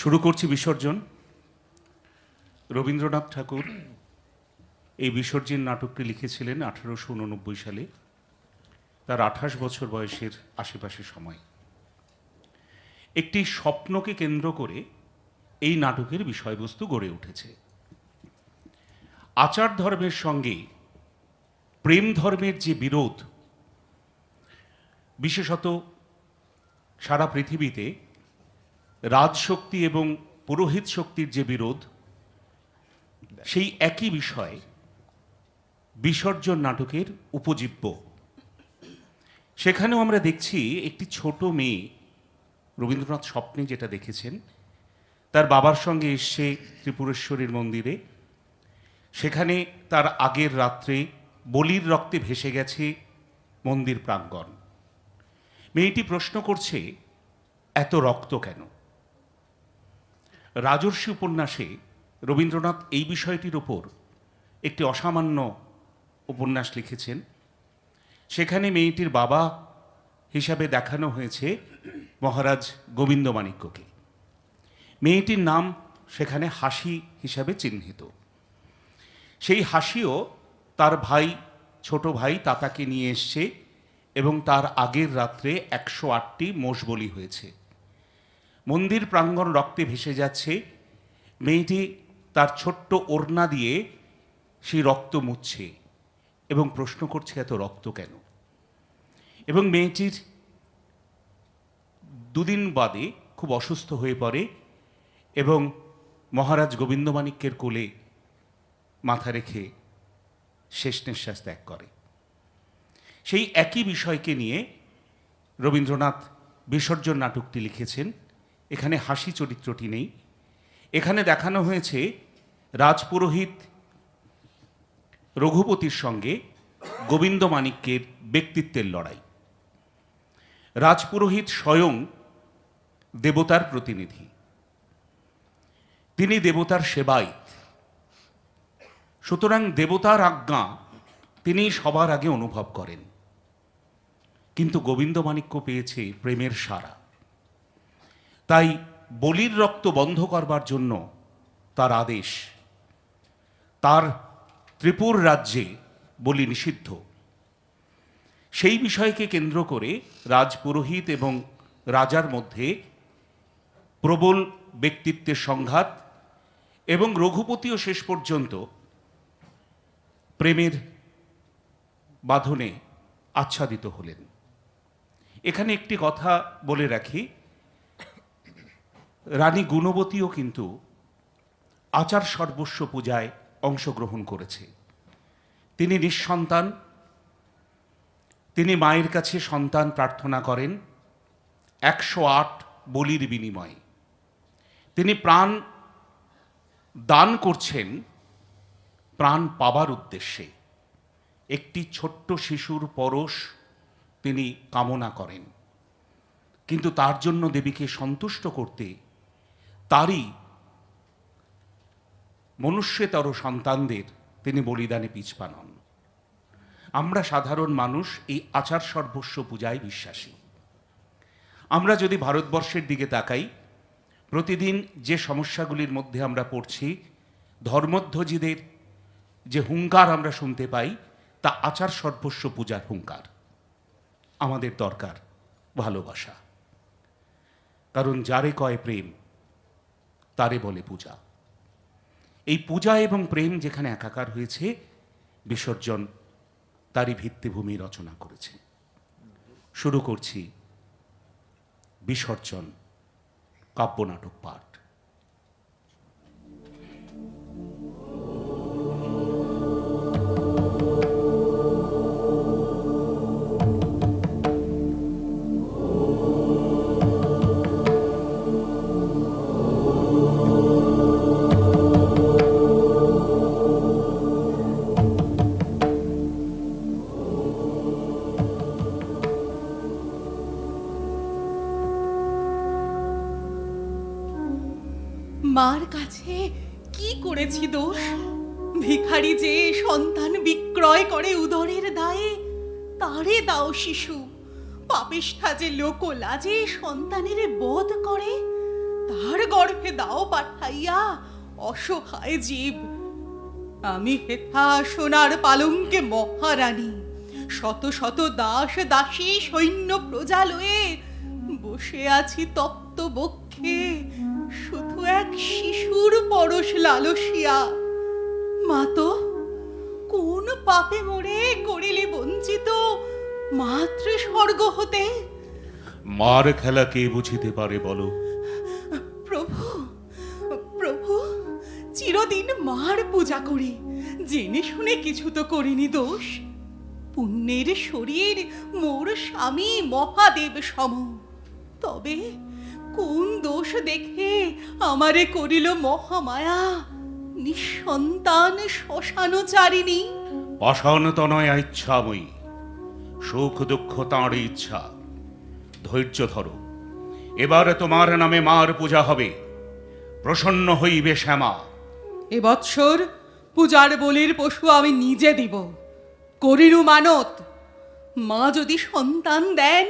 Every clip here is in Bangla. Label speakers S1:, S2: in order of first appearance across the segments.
S1: শুরু করছি বিসর্জন। রবীন্দ্রনাথ ঠাকুর এই বিসর্জন নাটকটি লিখেছিলেন 1889 সালে, তার 28 বছর বয়সের আশেপাশে সময়। একটি স্বপ্নকে কেন্দ্র করে এই নাটকের বিষয়বস্তু গড়ে উঠেছে। আচার ধর্মের সঙ্গে প্রেম ধর্মের যে বিরোধ, বিশেষত সারা পৃথিবীতে রাজশক্তি এবং পুরোহিত শক্তির যে বিরোধ, সেই একই বিষয় বিসর্জন নাটকের উপজীব্য। সেখানেও আমরা দেখছি একটি ছোট মেয়ে, রবীন্দ্রনাথ স্বপ্নে যেটা দেখেছেন, তার বাবার সঙ্গে এসছে ত্রিপুরেশ্বরীর মন্দিরে। সেখানে তার আগের রাত্রে বলির রক্তে ভেসে গেছে মন্দির প্রাঙ্গণ। মেয়েটি প্রশ্ন করছে, এত রক্ত কেন? রাজর্ষি উপন্যাসে রবীন্দ্রনাথ এই বিষয়টির ওপর একটি অসামান্য উপন্যাস লিখেছেন। সেখানে মেয়েটির বাবা হিসাবে দেখানো হয়েছে মহারাজ গোবিন্দমাণিক্যকে। মেয়েটির নাম সেখানে হাসি হিসাবে চিহ্নিত। সেই হাসিও তার ভাই, ছোট ভাই তাতাকে নিয়ে এসছে এবং তার আগের রাত্রে 108টি মোষ বলি হয়েছে। মন্দির প্রাঙ্গণ রক্তে ভেসে যাচ্ছে। মেয়েটি তার ছোট্ট ওড়না দিয়ে সেই রক্ত মুছছে এবং প্রশ্ন করছে, এত রক্ত কেন? এবং মেয়েটির দুদিন বাদে খুব অসুস্থ হয়ে পড়ে এবং মহারাজ গোবিন্দমাণিক্যের কোলে মাথা রেখে শেষ নিঃশ্বাস ত্যাগ করে। সেই একই বিষয়কে নিয়ে রবীন্দ্রনাথ বিসর্জন নাটকটি লিখেছেন। এখানে হাসি চরিত্রটি নেই। এখানে দেখানো হয়েছে রাজপুরোহিত রঘুপতির সঙ্গে গোবিন্দমাণিক্যের ব্যক্তিত্বের লড়াই। রাজপুরোহিত স্বয়ং দেবতার প্রতিনিধি, তিনি দেবতার সেবায়িত, সুতরাং দেবতার আজ্ঞা তিনি সবার আগে অনুভব করেন। কিন্তু গোবিন্দমাণিক্য পেয়েছে প্রেমের সাড়া। তাই বলির রক্ত বন্ধ করবার জন্য তার আদেশ। তার ত্রিপুর রাজ্যে বলি নিষিদ্ধ। সেই বিষয়কে কেন্দ্র করে রাজপুরোহিত এবং রাজার মধ্যে প্রবল ব্যক্তিত্বের সংঘাত এবং রঘুপতিও শেষ পর্যন্ত প্রেমের বাঁধনে আচ্ছাদিত হলেন। এখানে একটি কথা বলে রাখি, রানী গুণবতীও কিন্তু আচার সর্বস্ব পূজায় অংশগ্রহণ করেছে। তিনি নিঃসন্তান, তিনি মায়ের কাছে সন্তান প্রার্থনা করেন 108 বলির বিনিময়ে। তিনি প্রাণ দান করছেন প্রাণ পাবার উদ্দেশ্যে। একটি ছোট্ট শিশুর পরশ তিনি কামনা করেন, কিন্তু তার জন্য দেবীকে সন্তুষ্ট করতে তারই মনুষ্যতর সন্তানদের তিনি বলিদানে পিছপা নন। আমরা সাধারণ মানুষ এই আচার সর্বস্ব পূজায় বিশ্বাসী। আমরা যদি ভারতবর্ষের দিকে তাকাই, প্রতিদিন যে সমস্যাগুলির মধ্যে আমরা পড়ছি, ধর্মধ্বজীদের যে হুঙ্কার আমরা শুনতে পাই, তা আচার সর্বস্ব পূজার হুঙ্কার। আমাদের দরকার ভালোবাসা, কারণ যারে কয় প্রেম তারে বলে পূজা। এই পূজা এবং প্রেম যেখানে একাকার হয়েছে, বিসর্জন তারই ভিত্তিভূমি রচনা করেছে। শুরু করছি বিসর্জন কাব্যনাটক পাঠ।
S2: মার কাছে কি করেছি দোষ? ভিখারি যে সন্তান বিক্রয় করে উদরের দায়ে, তারে দাও শিশু। পাপিষ্ঠা যে লোক লাজে সন্তানের বধ করে, তার গর্ভে গর্ভে দাও পাঠাইয়া অসহায় জীব। আমি হেথা সোনার পালঙ্কে মহারানী, শত শত দাস দাসী সৈন্য প্রজা লয়ে বসে আছি তপ্ত বক্ষে, শুধু এক শিশুর পরশ লালসিয়া। মাতো, কোন পাপে মোরে করিলে বঞ্চিত মাতৃ স্বর্গ হতে?
S1: মার খেলা কে বুঝিতে পারে বলো?
S2: প্রভু, প্রভু, চিরদিন মার পূজা করি, জেনে শুনে কিছু তো করিনি দোষ। পুণ্যের শরীর মোর স্বামী মহাদেব সম, তবে কোন দোষ দেখে আমারে করিল মহামায়া নিঃসন্তান শ্মশানচারিণী?
S1: পাষাণতনয়া ইচ্ছাময়ী, সুখ দুঃখ তাঁরই ইচ্ছা। ধৈর্য ধরো, এবার তোমার নামে মার পূজা হবে, প্রসন্ন হইবে শ্যামা।
S2: এবৎসর পূজার বলির পশু আমি নিজে দিব, করিনু মানত। মা যদি সন্তান দেন,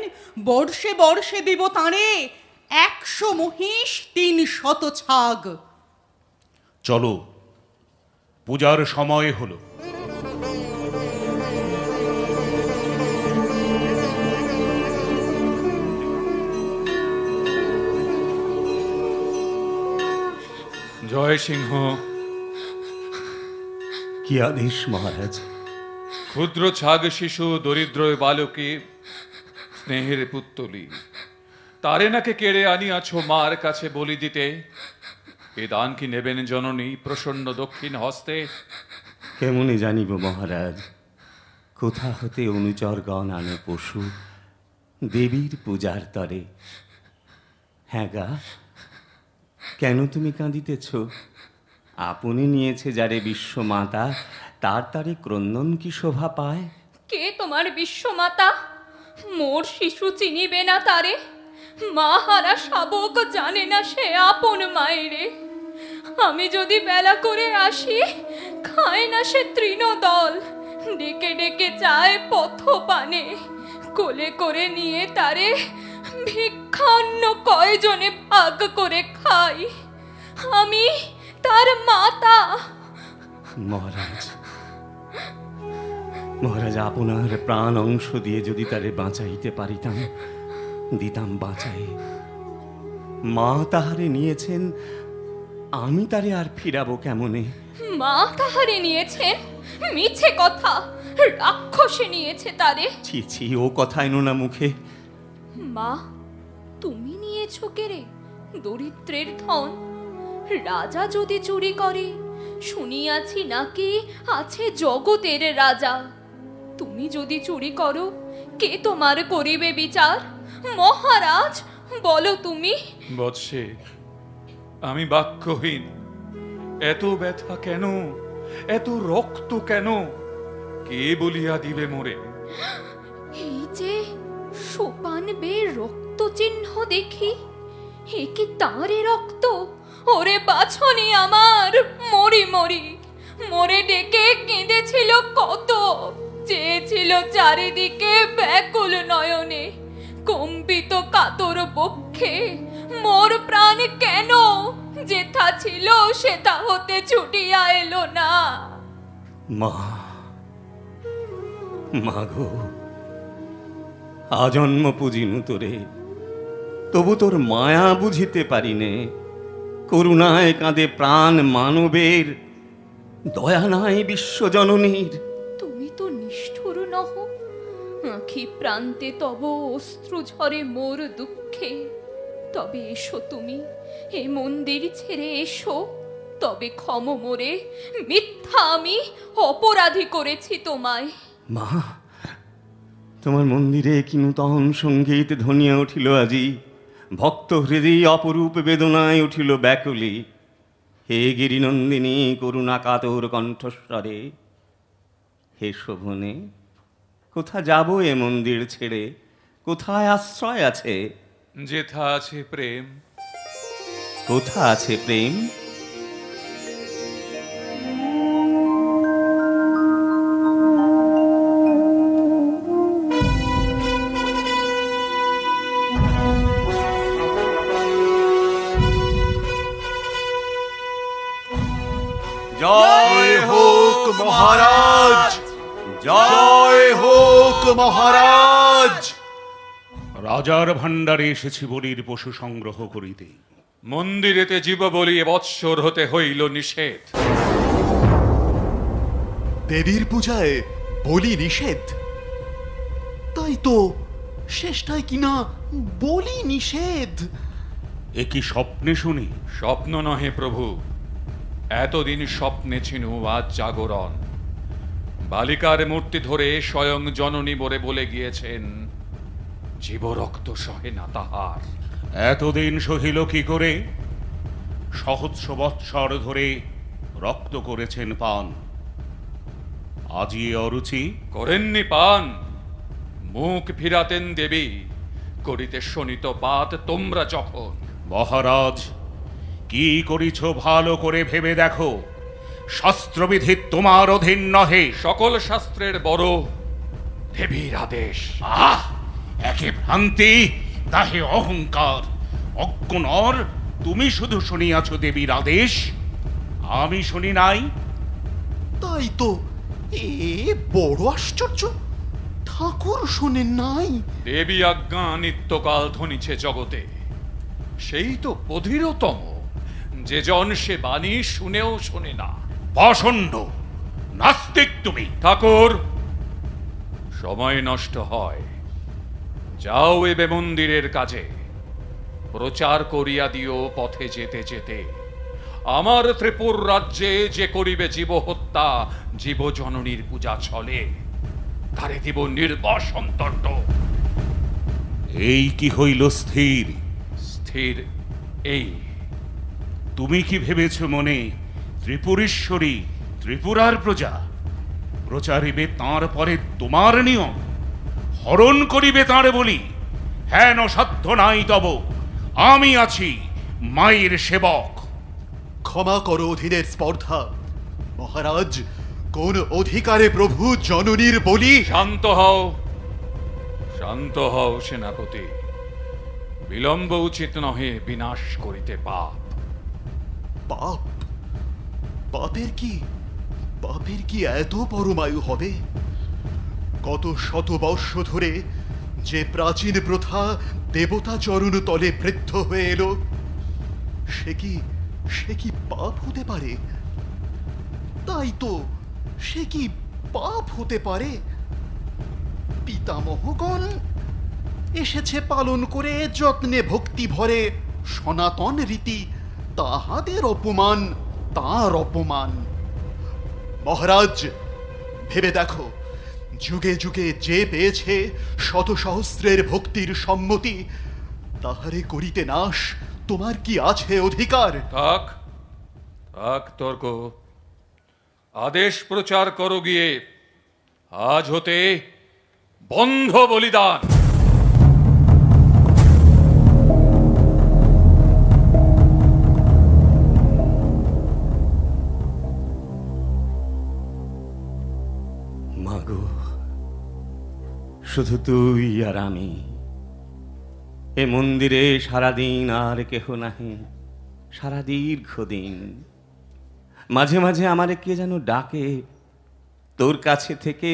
S2: বর্ষে বর্ষে দিব তাঁরে 100 মহিষ 300 ছাগ।
S1: চলো, পূজার সময় হলো।
S3: জয় সিংহ।
S4: কি আদেশ মহারাজ?
S3: ক্ষুদ্র ছাগ শিশু দরিদ্র বালকে স্নেহের পুত্তলি, তারে নাকে কেড়ে আনিয়াছ মার কাছে বলি দিতে। এ দান কি নেবেন জননী প্রসন্ন দক্ষিণ হস্তে?
S4: কেমনে জানিব মহারাজ? কোথা হতে অনুচরগণ আনে পশু দেবীর পূজার তরে? হ্যাঁ গা, কেন তুমি কাঁদিতেছ? আপনি নিয়েছে যারে বিশ্বমাতা, তার তারে ক্রন্দন কি শোভা পায়?
S5: কে তোমার বিশ্বমাতা? মোর শিশু চিনিবে না তারে, মা হারা শাবক জানে না সে আপন মায়েরে। আমি যদি বেলা করে আসি, খায় না সে তৃণদল, ডেকে ডেকে চায় পথ পানে। কোলে করে নিয়ে তারে ভিক্ষান্ন কয়জনে ভাগ করে খাই, আমি তার মাতা।
S4: মহারাজ, মহারাজ, আপনার প্রাণ অংশ দিয়ে যদি তারে বাঁচাইতে পারিতাম, দিতাম বাঁচাই। মা তাহারে নিয়েছেন, আমি তারে আর ফিরাবো কেমনে?
S5: মা তাহারে নিয়েছেন? মিছে কথা, রাক্ষসে নিয়েছে তারে।
S4: ছি ছি, ও কথা এনো না মুখে।
S5: মা, তুমি নিয়েছো কেরে দরিদ্রের ধন? রাজা যদি চুরি করে, শুনিয়াছি নাকি আছে জগতের রাজা। তুমি যদি চুরি করো, কে তোমার করিবে বিচার? মহারাজ, বলো তুমি।
S3: বৎসে, আমি বাক্যহীন। এত ব্যথা কেন? এত রক্ত কেন? কে বলিয়া দিবে মোরে?
S5: এই যে সোপান বে রক্ত চিহ্ন দেখি, এ কি তাঁরে রক্ত? ওরে বাছনি আমার, মরি মরি। মোরে ডেকে কেঁদেছিল কত, চেয়েছিল চারিদিকে ব্যাকুল নয়নে। কম্পিত কাতর বক্ষে মোর প্রাণ কেন যেথা ছিল সেথা হতে ছুটিয়া এলো না?
S4: মা, মাগো, আজন্ম পুজিনু তোরে, তবু তোর মায়া বুঝিতে পারিনে। করুণায় কাঁদে প্রাণ মানবের, দয়া নাই বিশ্বজননীর।
S5: তুমি তো নিষ্ঠুর নহ, আঁখি প্রান্তে তব অশ্রু ঝরে মোর দুঃখে। তবে এসো তুমি, এ মন্দির ছেড়ে এসো, তবে ক্ষম মোরে। মিথ্যা আমি অপরাধী করেছি তোমায়।
S4: মা, তোমার মন্দিরে কি নূতন সঙ্গীত ধ্বনিয়া উঠিল আজি। ভক্ত হৃদয় অপরূপ বেদনায় উঠিল ব্যাকুলি। হে গিরিনন্দিনী করুণা কাতর কণ্ঠস্বরে, হে শোভনে, কোথা যাব এ মন্দির ছেড়ে? কোথায় আশ্রয় আছে?
S3: যেথা আছে প্রেম।
S4: কোথা আছে প্রেম?
S6: জয় হোক মহারাজ, জয় হোক মহারাজ।
S1: রাজার ভাণ্ডারে এসেছি বলির পশু সংগ্রহ করিতে।
S3: মন্দিরেতে জীব বলি বৎসর হতে হইল নিষেধ।
S6: দেবীর পূজায় বলি নিষেধ? তাই তো, শেষটায় কিনা বলি নিষেধ।
S1: এ কি স্বপ্নে শুনি?
S3: স্বপ্ন নহে প্রভু, এতদিন স্বপ্নে ছিল, আজ জাগরণ। বালিকার মূর্তি ধরে স্বয়ং জননী বলে বলে গিয়েছেন, জীব রক্ত সহে না তাহার।
S1: এতদিন সহিল কি করে? সহস্র বৎসর ধরে রক্ত করেছেন পান, আজি এ অরুচি?
S3: করেননি পান, মুখ ফিরাতেন দেবী, করিতে শোনিত পাত তোমরা যখন।
S1: মহারাজ, কি করিছ ভালো করে ভেবে দেখো। শাস্ত্রবিধি তোমার অধীন নহে।
S3: সকল শাস্ত্রের বড় দেবীর আদেশ।
S1: আহ, একে ভ্রান্তি, তাহে অহংকার। অজ্ঞ নর, তুমি শুধু শুনিয়াছ দেবীর আদেশ, আমি শুনি নাই।
S6: তাই তো, এ বড় আশ্চর্য, ঠাকুর শোনেন নাই?
S3: দেবী আজ্ঞা নিত্যকাল ধ্বনিছে জগতে, সেই তো বধিরতম, যে জন সে বাণী শুনেও শোনে না।
S1: পাষণ্ড নাস্তিক তুমি।
S3: ঠাকুর, সময় নষ্ট হয়, যাও এবে মন্দিরের কাজে, প্রচার করিয়া দিও পথে যেতে যেতে। আমার ত্রিপুর রাজ্যে যে করিবে জীব হত্যা, জীব জননীর পূজা চলে, তারে দিব নির্বাসন দণ্ড।
S1: এই কি হইল স্থির?
S3: স্থির এই,
S1: তুমি কি ভেবেছ মনে ত্রিপুরেশ্বরী ত্রিপুরার প্রজা? প্রচারিবে তাঁর পরে তোমার নিয়ম, হরণ করিবে তাঁর বলি। হেন সাধ্য নাই তব, আমি আছি মায়ের সেবক।
S6: ক্ষমা করো অধীনের স্পর্ধা। মহারাজ, কোন অধিকারে প্রভু জননীর বলি?
S3: শান্ত হও, শান্ত হও সেনাপতি। বিলম্ব উচিত নহে, বিনাশ করিতে পাপ।
S6: পাপ? পাপের কি এত পরমায়ু হবে? কত শত বর্ষ ধরে যে প্রাচীন প্রথা দেবতা চরণ তলে বৃদ্ধ হয়ে এলো, সে কি পাপ হতে পারে? তাই তো, সে কি পাপ হতে পারে? পিতামহগণ এসেছে পালন করে যত্নে ভক্তি ভরে সনাতন রীতি, তাহাদের অপমান তার অপমান। মহারাজ, ভেবে দেখো, যুগে যুগে যে পেয়েছে শত সহস্রের ভক্তির সম্মতি, তাহারে করিতে নাশ তোমার কি আছে অধিকার?
S3: থাক থাক তর্ক, আদেশ প্রচার করো গিয়ে, আজ হতে বন্ধ বলিদান।
S4: মাগো, শুধু তুই আর আমি, এ মন্দিরে সারাদিন আর কেহ নাহি, সারা দীর্ঘদিন। মাঝে মাঝে আমারে কে যেন ডাকে, তোর কাছে থেকে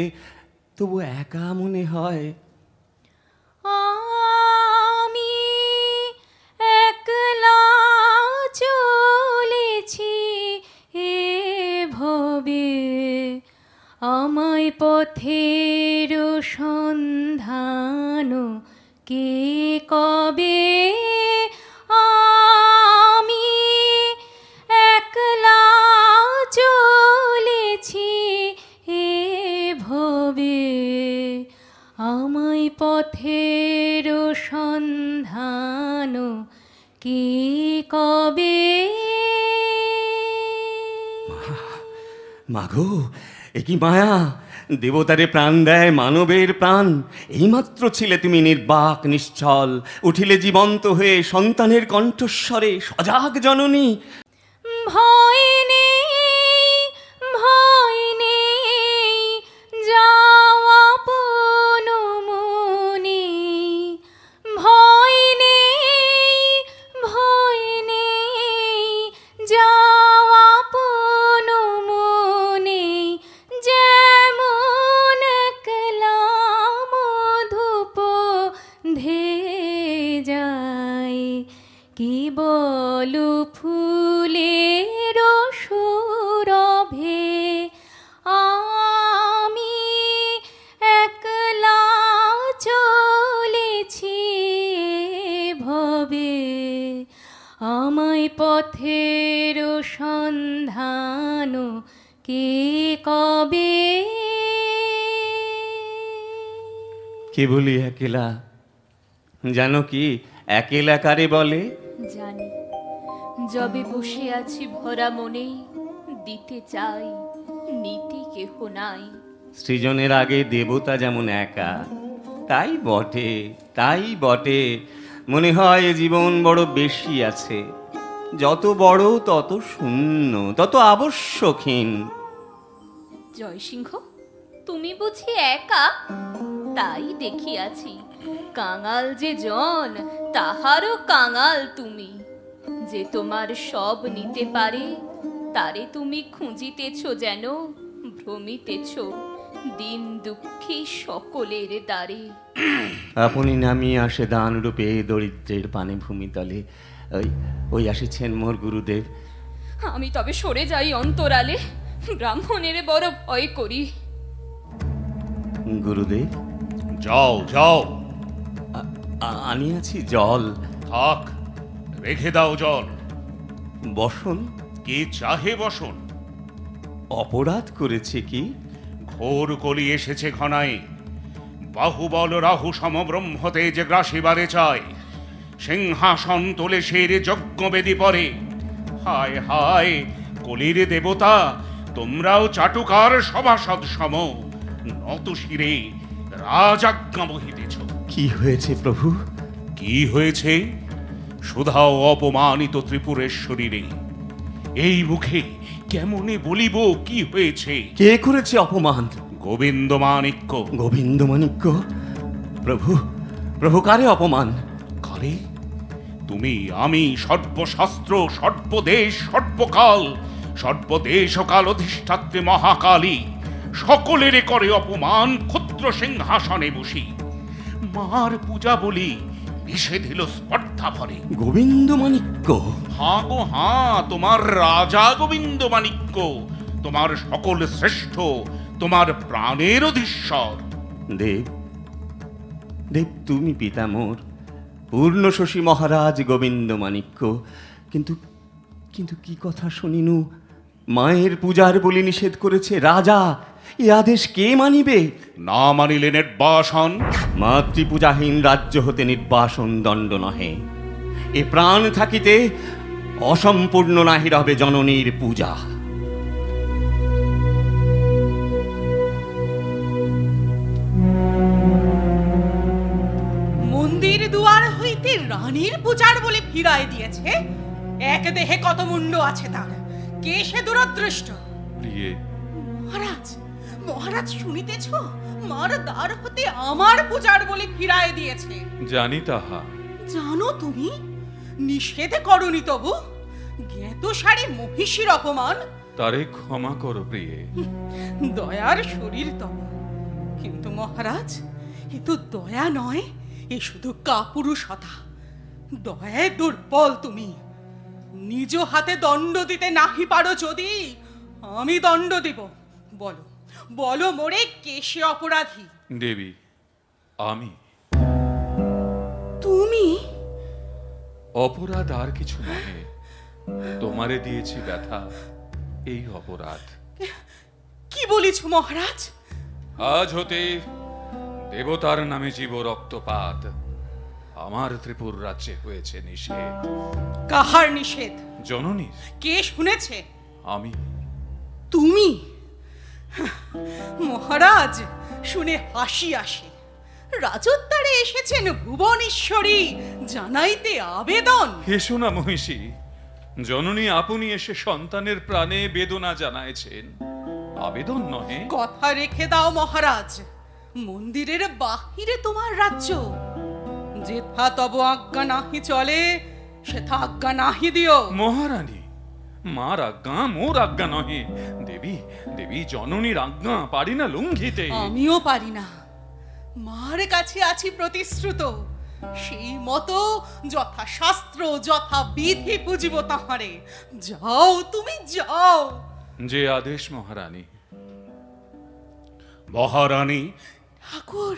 S4: তবু একা মনে হয়।
S5: আমি একলা চলেছি এ ভবে, আমায় পথের সন্ধান কে কবে। আমি একলা চলেছি এ ভবে, আমায় পথের সন্ধান কে কবে।
S4: মাগো, এ কি মায়া! দেবতারে প্রাণ দেয় মানবের প্রাণ। এইমাত্র ছিলে তুমি নির্বাক নিশ্চল, উঠিলে জীবন্ত হয়ে সন্তানের কণ্ঠস্বরে সজাগ জননী।
S5: ভয় নেই, ভয় নেই, যাওয়া আপন মনে। ভয় নেই, ভয় নেই, যাওয়া আপন কমল ফুলের সৌরভে আমি একলা চলেছি ভবে, আমায় পথের সন্ধান কে কবে।
S4: কে বলি একেলা? জানো কি একেলা কারে বলে?
S5: জানি, যবে বসে আছি ভরা মনে, দিতে চাই নিতে কেহ নাই।
S4: সৃজনের আগে দেবতা যেমন একা, তাই বটে, তাই বটে। মনে হয় এ জীবন বড় বেশি আছে, যত বড় তত শূন্য, তত আবশ্যকহীন।
S5: জয়সিংহ, তুমি বুঝি একা? তাই দেখিয়াছি, কাঙাল যে জন তাহারও কাঙাল তুমি। যে তোমার সব নিতে পারে, তারে তুমি খুঁজিতেছ যেন, ভ্রমিতেছ দিন দুঃখী সকলের দ্বারে।
S4: আপনি নামিয়ে আসে দান রূপে দরিদ্রের পানে ভূমিতলে। ওই ওই আসিছেন মোর গুরুদেব।
S5: আমি তবে সরে যাই অন্তরালে, ব্রাহ্মণের বড় ভয় করি।
S4: গুরুদেব,
S1: যাও যাও,
S4: আনিয়াছি জল।
S1: থাক, রেখে দাও জল।
S4: বসন।
S1: কে চাহে বসন?
S4: অপরাধ করেছে কি?
S1: ঘোর কলি এসেছে ঘনায়, বাহুবল রাহু সমব্রহ্মতে যে গ্রাসিবারে চায়। সিংহাসন তোলে সেরে যজ্ঞবেদী পরে। হায় হায় কলির দেবতা, তোমরাও চাটুকার সভাসদ সম, নত শিরে রাজাজ্ঞা বহিতেছ।
S4: কি হয়েছে প্রভু?
S1: কি হয়েছে? সুধাও অপমানিত ত্রিপুরেশ্বরীরে। এই মুখে কেমনে বলিব কি হয়েছে?
S4: কে করেছে অপমান?
S1: গোবিন্দমাণিক্য।
S4: গোবিন্দমাণিক্য? প্রভু, প্রভু কারে অপমান?
S1: কারে? তুমি আমি সর্বশাস্ত্র সর্বদেশ সর্বকাল, সর্বদেশ ও কাল অধিষ্ঠাত্রী মহাকালী, সকলের করে অপমান ক্ষুদ্র সিংহাসনে বসি। মার পূজা বলি নিষেধিল স্পর্ধা ভরে।
S4: গোবিন্দমাণিক্য?
S1: হাঁ গো হাঁ, তোমার রাজা গোবিন্দমাণিক্য, তোমার সকল শ্রেষ্ঠ, তোমার প্রাণের অধীশ্বর।
S4: দেব, দেব তুমি পিতা মোর, পূর্ণ শশী মহারাজ গোবিন্দমাণিক্য। কিন্তু কিন্তু কি কথা শুনিনু? মায়ের পূজার বলি নিষেধ করেছে রাজা, এ আদেশ কে মানিবে?
S1: না মানিলে নির্বাসন।
S4: মাতৃপূজাহীন রাজ্য হতে নির্বাসন দণ্ড নহে। এ প্রাণ থাকিতে অসম্পূর্ণ নাহি রবে জননীর পূজা।
S2: মন্দির দুয়ার হইতে রানীর পূজার বলে ফিরায় দিয়েছে। এক দেহে কত মুন্ড আছে তার, কে সে দুরদৃষ্ট?
S3: প্রিয়ে,
S2: মহারাজ, মহারাজ শুনিতেছ? মার দ্বার হতে আমার পূজার বলে ফিরায় দিয়েছে।
S3: জানি তাহা।
S2: জানো তুমি? নিষেধ করনি তবু? জ্ঞাত সারে মহিষীর অপমান।
S3: তারে ক্ষমা করো প্রিয়ে।
S2: দয়ার শরীর তব, কিন্তু মহারাজ এ তো দয়া নয়, এ শুধু কাপুরুষতা। দয়ায় দুর্বল তুমি। নিজ হাতে দণ্ড দিতে নাহি পারো যদি, আমি দণ্ড দিব। বলো, বলো মোরে কে সে অপরাধী?
S3: দেবী, আমি।
S2: তুমি?
S3: অপরাধ আর কিছু নহে, তোমারে দিয়েছি ব্যথা, এই অপরাধ।
S2: কি বলিছ মহারাজ?
S3: আজ হতে দেবতার নামে জীব রক্তপাত আমার ত্রিপুর রাজ্যে হয়েছে নিষেধ।
S2: কাহার নিষেধ?
S3: জননীর।
S2: কে শুনেছে?
S3: আমি।
S2: তুমি? মহারাজ, শুনে হাসি আসে। রাজোদ্দারে এসেছেন ভুবনেশ্বরী, জানাইতে আবেদন।
S3: হেসো না মহিষী, জননী আপনি এসে সন্তানের প্রাণে বেদনা জানাইছেন, আবেদন নহে।
S2: কথা রেখে দাও মহারাজ, মন্দিরের বাহিরে তোমার রাজ্য। যেথা তব আজ্ঞা নাহি চলে, সেথা আজ্ঞা নাহি দিও।
S3: মহারানী, মার আজ্ঞা মোর আজ্ঞা নহে। দেবী, দেবী জননীর আজ্ঞা পারি না লঙ্ঘিতে।
S2: আমিও পারি না। মার কাছে আছি প্রতিশ্রুত, সেই মতো যথাশাস্ত্র যথা বিধি পুজিব তাহারে। যাও তুমি যাও।
S3: যে আদেশ মহারানী।
S1: মহারানী,
S2: ঠাকুর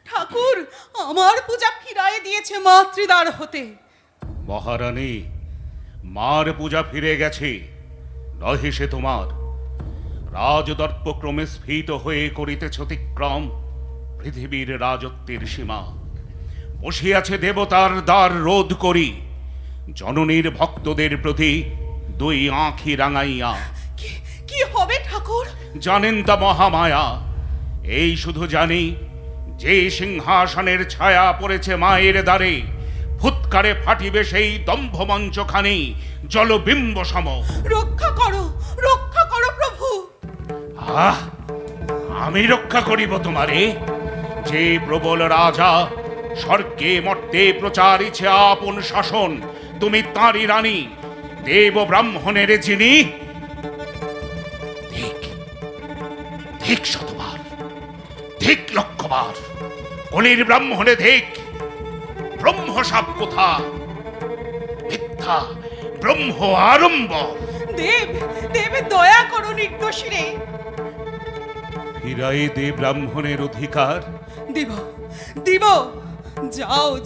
S2: ঠাকুর, আমার পূজা ফিরায় দিয়েছে মাতৃদ্বার হতে।
S1: মহারানী, মার পূজা ফিরে গেছে, নহে সে তোমার। রাজদর্প ক্রমে স্ফীত হয়ে করিতেছ অতিক্রম পৃথিবীর রাজত্বের সীমা। বসিয়াছে দেবতার দ্বার রোধ করি, জননীর ভক্তদের প্রতি দুই আঁখি রাঙাইয়া।
S2: কি হবে ঠাকুর?
S1: জানেন তা মহামায়া। এই শুধু জানি, যে সিংহাসনের ছায়া পড়েছে মায়ের দ্বারে, ফুৎকারে ফাটিবে সেই দম্ভমঞ্চখানি জলবিম্ব সম।
S2: রক্ষা করো প্রভু।
S1: আহ, আমি রক্ষা করিব তোমারে? যে প্রবল রাজা স্বর্গে মর্তে প্রচারিছে আপন শাসন, তুমি তাঁরই রানী, দেব ব্রাহ্মণের যিনি। ঠিক ঠিক শতবার, ঠিক লক্ষবার, কলির ব্রাহ্মণে ঠিক। ব্রহ্মসাপ কোথা? মিথ্যা ব্রহ্ম আরম্ভ।
S2: দেব দয়া করো নির্দোষীরে।
S1: ফিরাই দে ব্রাহ্মণের অধিকার।
S2: দিব।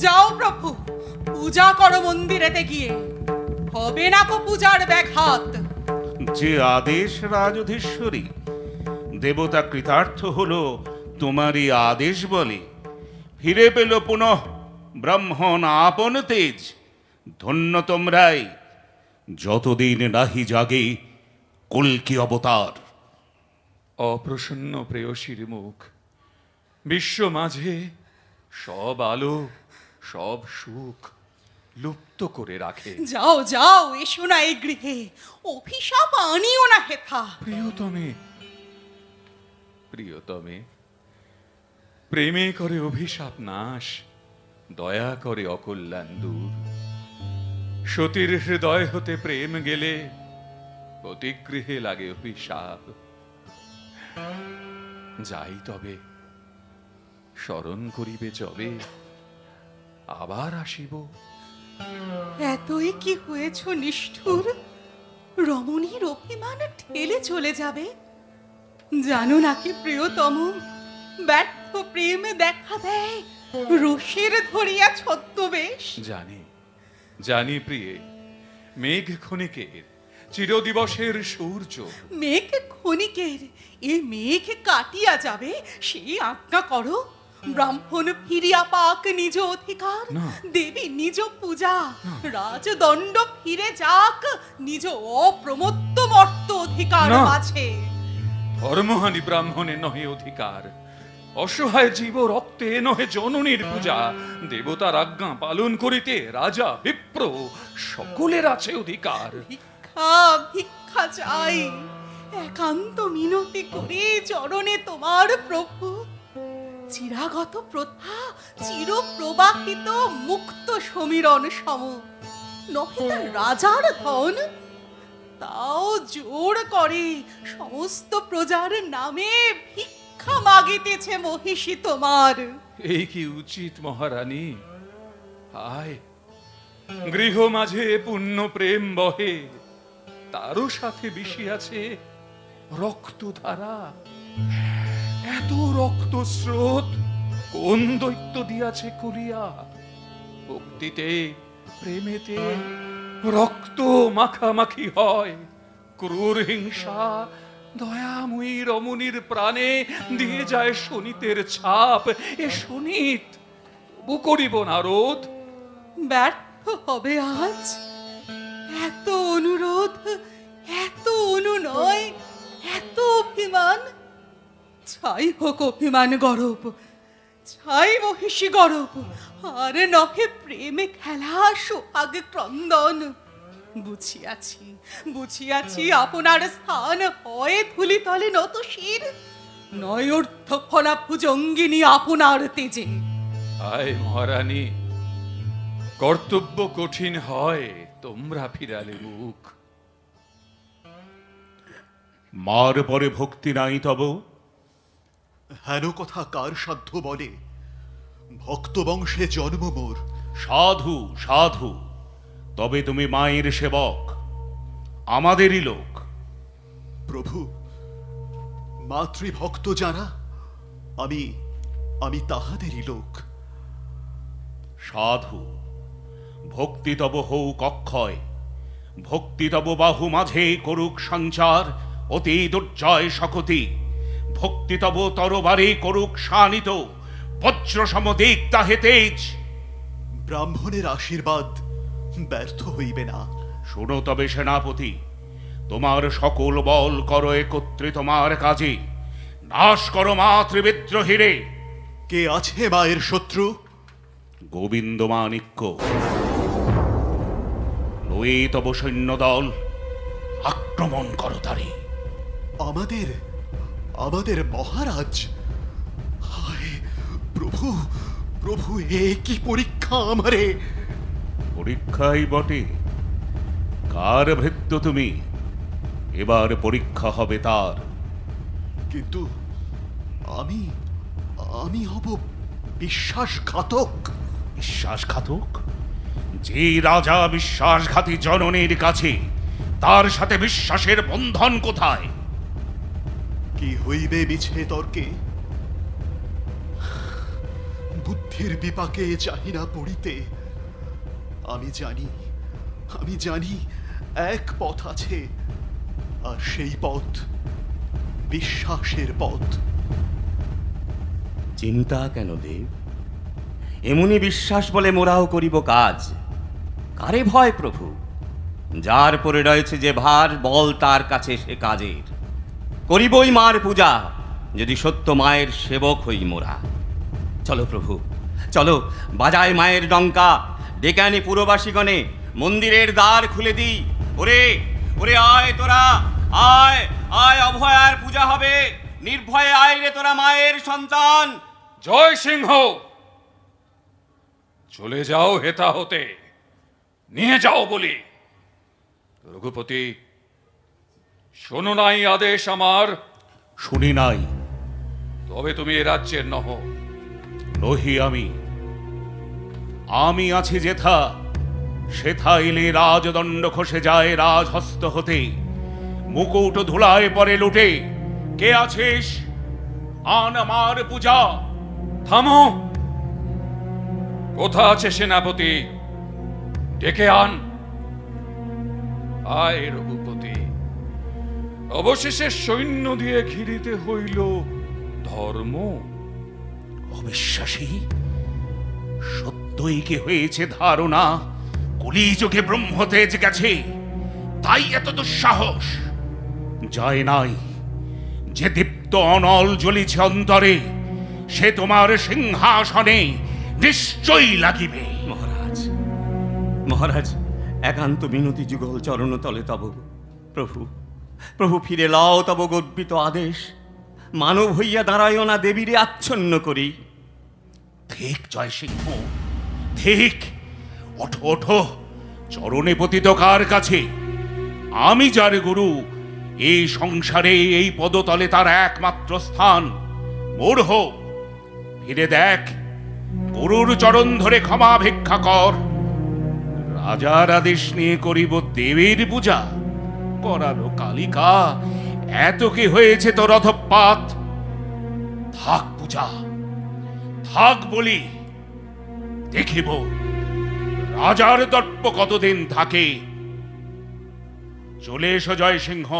S2: যাও প্রভু, পূজা করো মন্দিরেতে গিয়ে, হবে না কো পূজার ব্যাঘাত।
S1: যে আদেশ রাজধীশ্বরী, দেবতা কৃতার্থ হলো তোমারই আদেশ বলে। ফিরে পেল পুনঃ ব্রাহ্মণ আপন তেজ। ধন্য তোমরাই, যতদিন নাহি জাগে কল্কি অবতার।
S3: অপ্রসন্ন প্রেয়সীর মুখ বিশ্ব মাঝে সব আলো সব সুখ লুপ্ত করে রাখে।
S2: যাও, এসো না এই গৃহে, অভিশাপ আনিও না হেথা।
S3: প্রিয়তমে, প্রেমে করে অভিশাপ নাশ, দয়া করে অকল্যাণ দূর। সতীর হৃদয় হতে প্রেম গেলে প্রতিগৃহে লাগে অভিশাপ। যাই তবে, স্মরণ করিবে যবে, আবার আসিব।
S2: এতই কি হয়েছ নিষ্ঠুর? রমণীর অভিমান ঠেলে চলে যাবে? জানো নাকি প্রিয়তম, ব্যর্থ প্রেম দেখা দেয় রসের ধরিয়া ছদ্মবেশ।
S3: জানি প্রিয়ে, মেঘ ক্ষণিকের চিরদিবসের সূর্য।
S2: মেঘ ক্ষণিকের, এ মেঘ কাটিয়া যাবে, সেই আজ্ঞা করো। ব্রাহ্মণ ফিরিয়া পাক নিজ অধিকার, দেবী নিজ পূজা, রাজদণ্ড ফিরে যাক নিজ অপ্রমত্ত মর্ত অধিকার মাঝে।
S3: ধর্মহানি ব্রাহ্মণে নহে অধিকার, অসহায় জীব রক্তে নহে জননীর পূজা। দেবতার আজ্ঞা পালন করিতে রাজা বিপ্র সকলের আছে অধিকার।
S2: ভিক্ষা চাই, একান্ত মিনতি করে চরণে তোমার প্রভু। চিরাগত প্রথা চির প্রবাহিত মুক্ত সমীরণ সম, নহে তার রাজার ধন। তাও জোর করে সমস্ত প্রজার নামে ভিক্ষা মাগিতেছে মহিষী তোমার।
S3: এই কি উচিত মহারানী? আয়, গৃহ মাঝে পুণ্য প্রেম বহে, তারও সাথে বিষিয়াছে রক্তধারা। এত রক্ত স্রোত কোন দৈত্য দিয়াছে করিয়া? ভক্তিতে প্রেমেতে রক্ত মাখামাখি হয়, ক্রূর হিংসা দয়াময়ী রমণীর প্রাণে দিয়ে যায় শোণিতের ছাপ। এ শোণিত তবু করিব না রোধ।
S2: ব্যর্থ হবে আজ? এত অনুরোধ, এত অনুনয়, এত অভিমান। ছাই হোক অভিমান গরব, ছাই মহিষী গরব, আর নহে প্রেমে খেলা সোহাগ ক্রন্দন। বুঝিয়াছি আপনার স্থান হয় ধুলি তলে নত শির, নয় অর্থফলা ভুজঙ্গিনী আপনার তেজে।
S3: আয় মহারানী, কর্তব্য কঠিন হয়, তোমরা ফিরালে মুখ।
S1: মার পরে ভক্তি নাই তব?
S6: হেন কথা কার সাধ্য বলে? ভক্ত বংশে জন্ম মোর।
S1: সাধু সাধু, তবে তুমি মায়ের সেবক, আমাদেরই লোক।
S6: প্রভু, মাতৃভক্ত যারা, আমি আমি তাহাদেরই লোক।
S1: সাধু, ভক্তি তব হউক অক্ষয়, ভক্তি তব বাহু মাঝে করুক সঞ্চার অতি দুর্জয় শকতি, ভক্তি তব তরবারে করুক শানিত বজ্র সমদিক তাহে তেজ।
S6: ব্রাহ্মণের আশীর্বাদ ব্যর্থ হইবে না।
S1: শোনো তবে সেনাপতি, তোমার সকল বল করো একত্রে তোমার কাজে, নাশ করো মাতৃবিদ্রোহীরে।
S6: কে আছে মায়ের শত্রু?
S1: গোবিন্দ মাণিক্য, লয়ে তব সৈন্যদল, আক্রমণ করো তারে।
S6: আমাদের আমাদের মহারাজ! হায় প্রভু, প্রভু, এ কি পরীক্ষা আমারে!
S1: পরীক্ষাই বটে, কার ভৃত্য তুমি? এবার পরীক্ষা হবে তার।
S6: কিন্তু আমি আমি হব বিশ্বাসঘাতক।
S1: বিশ্বাসঘাতক? যে রাজা বিশ্বাসঘাতী জননীর কাছে, তার সাথে বিশ্বাসের বন্ধন কোথায়?
S6: কি হইবে মিছে তর্কে? বুদ্ধির বিপাকে চাহিনা পড়িতে। আমি জানি এক পথ আছে, আর সেই পথ বিশ্বাসের পথ।
S4: চিন্তা কেন দেব? এমনি বিশ্বাস বলে মোরাও করিব কাজ। কারে ভয় প্রভু? যার পরে রয়েছে যে ভার, বল তার কাছে সে কাজের। করিবই মার পূজা, যদি সত্য মায়ের সেবক হই মোরা। চলো প্রভু, চলো, বাজায় মায়ের ডঙ্কা, ডেকে আনি পুরবাসীগণে, মন্দিরের দ্বার খুলে দিই। ওরে ওরে, আয় তোরা, আয় আয়, অভয়ার পূজা হবে, নির্ভয়ে আয় রে তোরা মায়ের সন্তান।
S3: জয় সিংহ! চলে যাও হেতা হতে, নিয়ে যাও বলি। রঘুপতি, শোনো নাই আদেশ আমার?
S1: শুনি নাই।
S3: তবে তুমি এ রাজ্যের নহ।
S1: নহি আমি আছি যেথা, সেথা এলে রাজদণ্ড খসে যায় রাজহস্ত হতে, মুকুট ধুলায় পরে লুটে। কে আছিস? আন আমার পূজা।
S3: থামো! কোথা আছে সেনাপতি? ডেকে আন। আয় রঘুপতি, অবশেষে সৈন্য দিয়ে ঘিরিতে হইল ধর্ম।
S1: অবিশ্বাসী, সত্যই কি হয়েছে ধারণা? কলিযুগে ব্রহ্মতেজ গেছে, তাই এত দুঃসাহস? যায় নাই, যে দীপ্ত অনল জ্বলিছে অন্তরে, সে তোমার সিংহাসনে নিশ্চয়ই লাগিবে।
S4: মহারাজ, মহারাজ, একান্ত মিনতি যুগল চরণ তলে তব। প্রভু, প্রভু, ফিরে লাও তব গর্বিত আদেশ। মানব হইয়া দাঁড়াইও না দেবীরে আচ্ছন্ন করি।
S1: ঠিক জয় সিংহ, ঠিক। ওঠো ওঠো, চরণে পতিত কার কাছে? আমি যার গুরু, এই সংসারে এই পদতলে তার একমাত্র স্থান। মূঢ়, ফিরে দেখ, গুরুর চরণ ধরে ক্ষমা ভিক্ষা কর। রাজার আদেশ নিয়ে করিব দেবীর পূজা? করালো কালিকা, এত কি হয়েছে তোর অধঃপাত? থাক পূজা, থাক বলি, দেখিব রাজার দর্প কতদিন থাকে। চলে এসো জয় সিংহ।